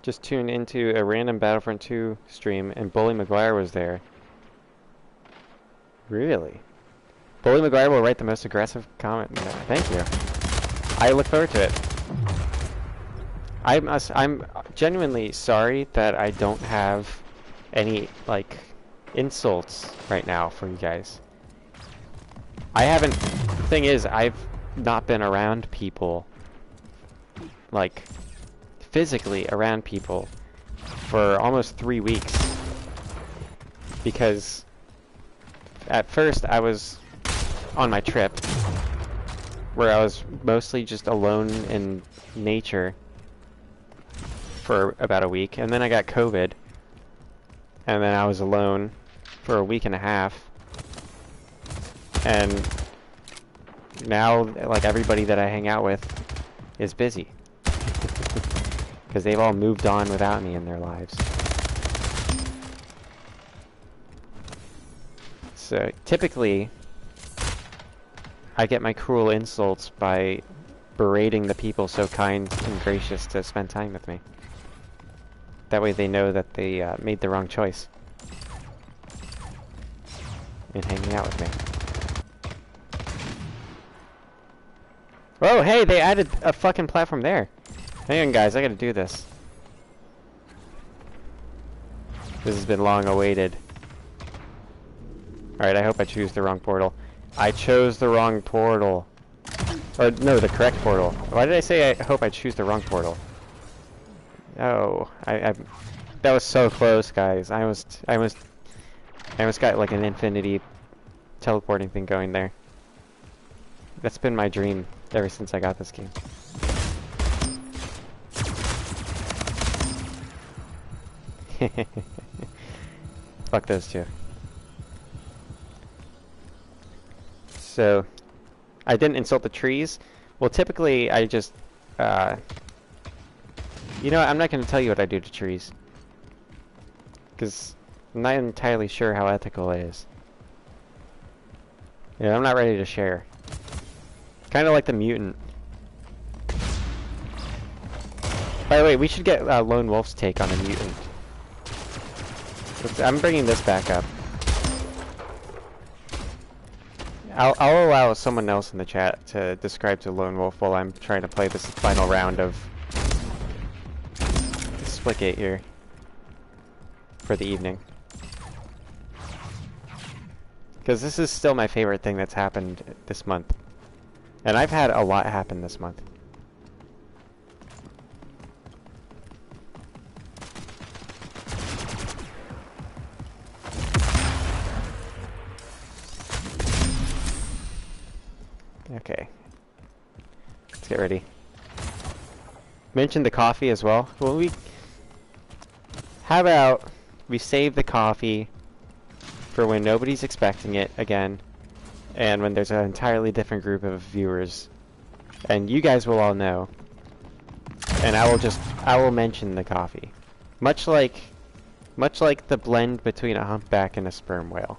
Just tuned into a random Battlefront 2 stream and Bully McGuire was there. Really? Bully McGuire will write the most aggressive comment. Thank you. I look forward to it. I'm genuinely sorry that I don't have any, like, insults right now for you guys. I haven't... The thing is, I've not been around people, like, physically around people for almost 3 weeks. Because at first I was on my trip, where I was mostly just alone in nature for about a week, and then I got COVID, and then I was alone for a week and a half, and now, like, everybody that I hang out with is busy, because they've all moved on without me in their lives. So, typically, I get my cruel insults by berating the people so kind and gracious to spend time with me. That way they know that they made the wrong choice in hanging out with me. Oh, hey, they added a fucking platform there. Hang on, guys, I gotta do this. This has been long awaited. Alright, I hope I choose the wrong portal. I chose the wrong portal. Or, no, the correct portal. Why did I say I hope I choose the wrong portal? Oh, that was so close, guys. I almost got like an infinity teleporting thing going there. That's been my dream ever since I got this game. Fuck those two. So, I didn't insult the trees. Well, typically I just, you know, I'm not going to tell you what I do to trees, because I'm not entirely sure how ethical it is. Yeah, I'm not ready to share. Kind of like the mutant. By the way, we should get Lone Wolf's take on a mutant. I'm bringing this back up. I'll allow someone else in the chat to describe to Lone Wolf while I'm trying to play this final round of Splitgate here for the evening. Because this is still my favorite thing that's happened this month. And I've had a lot happen this month. Okay. Let's get ready. Mention the coffee as well. Well, how about we save the coffee for when nobody's expecting it again, and when there's an entirely different group of viewers, and you guys will all know, and I will mention the coffee, much like the blend between a humpback and a sperm whale.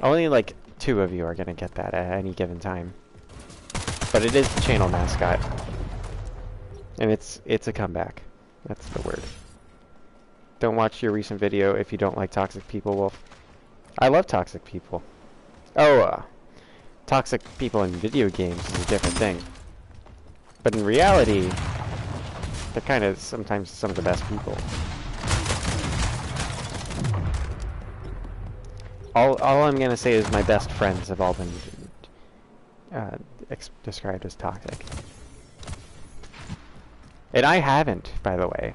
Only like 2 of you are gonna get that at any given time, but it is the channel mascot, and it's a comeback. That's the word. Don't watch your recent video if you don't like toxic people, Wolf. I love toxic people. Oh, toxic people in video games is a different thing. But in reality, they're kind of sometimes some of the best people. All I'm gonna say is my best friends have all been described as toxic. And I haven't, by the way.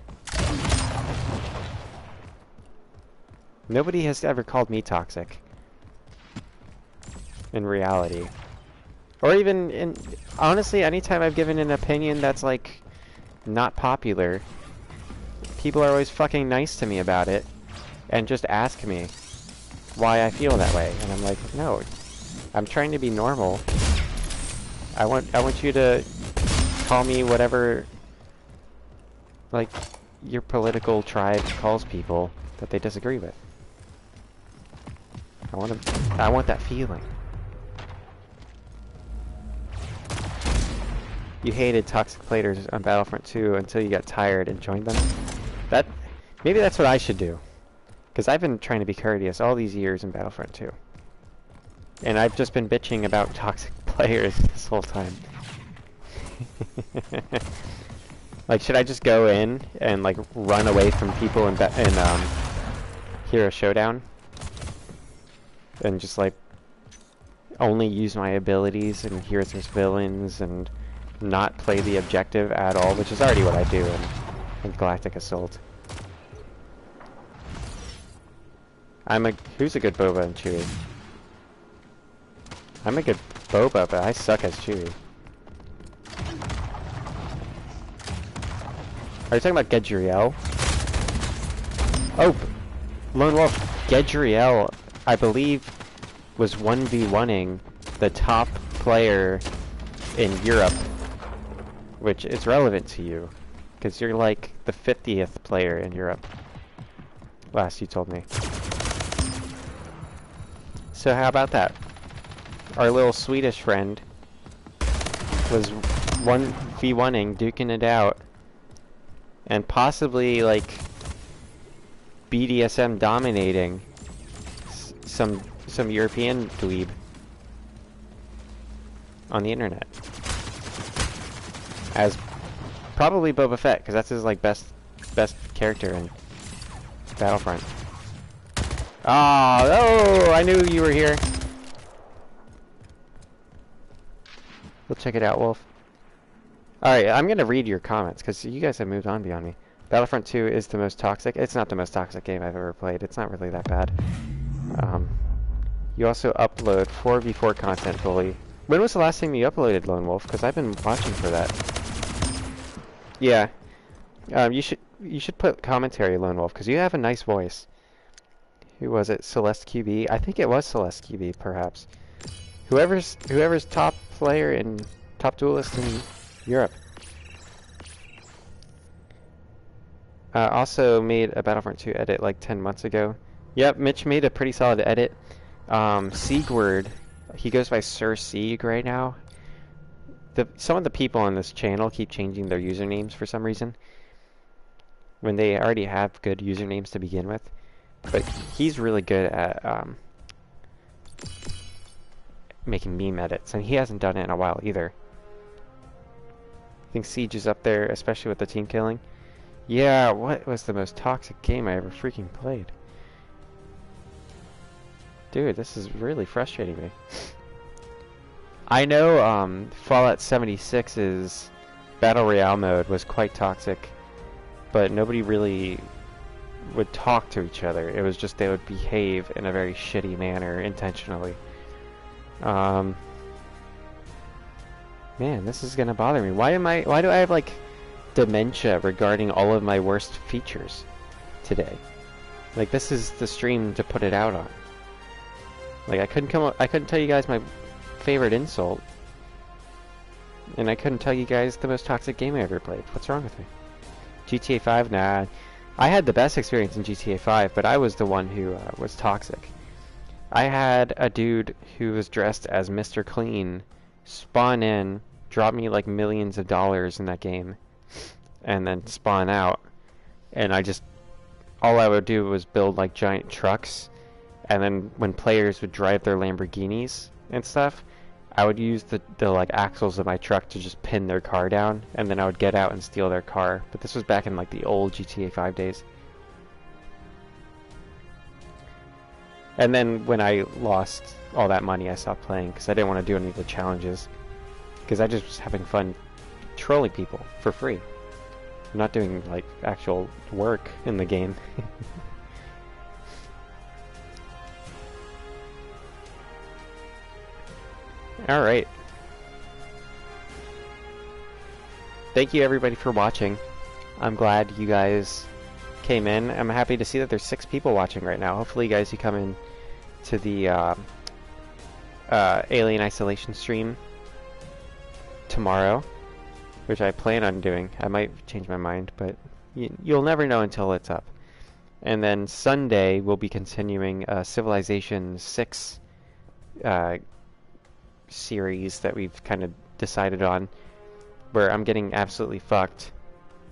Nobody has ever called me toxic. In reality. Or even in... Honestly, anytime I've given an opinion that's, like, not popular, people are always fucking nice to me about it, and just ask me why I feel that way. And I'm like, no, I'm trying to be normal. I want you to call me whatever, like, your political tribe calls people that they disagree with. I want that feeling. You hated toxic players on Battlefront 2 until you got tired and joined them? Maybe that's what I should do. Because I've been trying to be courteous all these years in Battlefront 2. And I've just been bitching about toxic players this whole time. Like, should I just go in and, like, run away from people in Hero Showdown and just like only use my abilities and heroes versus villains and not play the objective at all, which is already what I do in Galactic Assault. Who's a good Boba and Chewie? I'm a good Boba, but I suck as Chewie. Are you talking about Gedriel? Oh, Lone Wolf. Gedriel, I believe, was 1v1ing the top player in Europe, which is relevant to you, because you're like the 50th player in Europe. Last you told me. So how about that? Our little Swedish friend was 1v1ing, duking it out, and possibly like BDSM dominating some European dweeb on the internet as probably Boba Fett, because that's his like best character in Battlefront. Oh, I knew you were here. We'll check it out, Wolf. Alright, I'm gonna read your comments, because you guys have moved on beyond me. Battlefront 2 is the most toxic. It's not the most toxic game I've ever played. It's not really that bad. You also upload 4v4 content, Bully. When was the last time you uploaded, Lone Wolf? Because I've been watching for that. Yeah. You should put commentary, Lone Wolf, because you have a nice voice. Who was it? Celeste QB? I think it was Celeste QB, perhaps. Whoever's top player and top duelist in Europe. Also made a Battlefront 2 edit like 10 months ago. Yep, Mitch made a pretty solid edit. Siegward, he goes by Sir Sieg right now. Some of the people on this channel keep changing their usernames for some reason, when they already have good usernames to begin with. But he's really good at making meme edits, and he hasn't done it in a while either. I think Siege is up there, especially with the team killing. Yeah, what was the most toxic game I ever freaking played? Dude, this is really frustrating me. I know Fallout 76's Battle Royale mode was quite toxic, but nobody really would talk to each other. It was just they would behave in a very shitty manner intentionally. Man, this is gonna bother me. Why do I have like dementia regarding all of my worst features today? Like, this is the stream to put it out on. Like, I couldn't tell you guys my favorite insult, and I couldn't tell you guys the most toxic game I ever played. What's wrong with me? GTA 5? Nah. I had the best experience in GTA 5, but I was the one who was toxic. I had a dude who was dressed as Mr. Clean spawn in, drop me like millions of dollars in that game, and then spawn out. And all I would do was build like giant trucks, and then when players would drive their Lamborghinis and stuff, I would use the like axles of my truck to just pin their car down, and then I would get out and steal their car. But this was back in like the old GTA 5 days. And then when I lost all that money, I stopped playing because I didn't want to do any of the challenges, because I just was having fun trolling people for free. I'm not doing like actual work in the game. Alright. Thank you everybody for watching. I'm glad you guys came in. I'm happy to see that there's 6 people watching right now. Hopefully you guys who come in to the Alien Isolation stream tomorrow, which I plan on doing. I might change my mind, but you'll never know until it's up. And then Sunday we'll be continuing Civilization 6 series that we've kind of decided on, where I'm getting absolutely fucked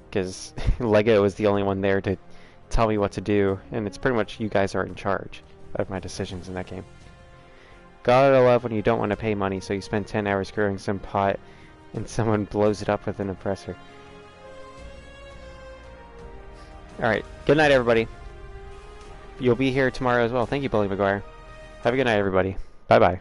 because Lego is the only one there to tell me what to do, and it's pretty much you guys are in charge of my decisions in that game. Gotta love when you don't want to pay money, so you spend 10 hours growing some pot and someone blows it up with an oppressor. Alright, good night everybody. you'll be here tomorrow as well. Thank you, Billy McGuire. Have a good night, everybody. Bye-bye.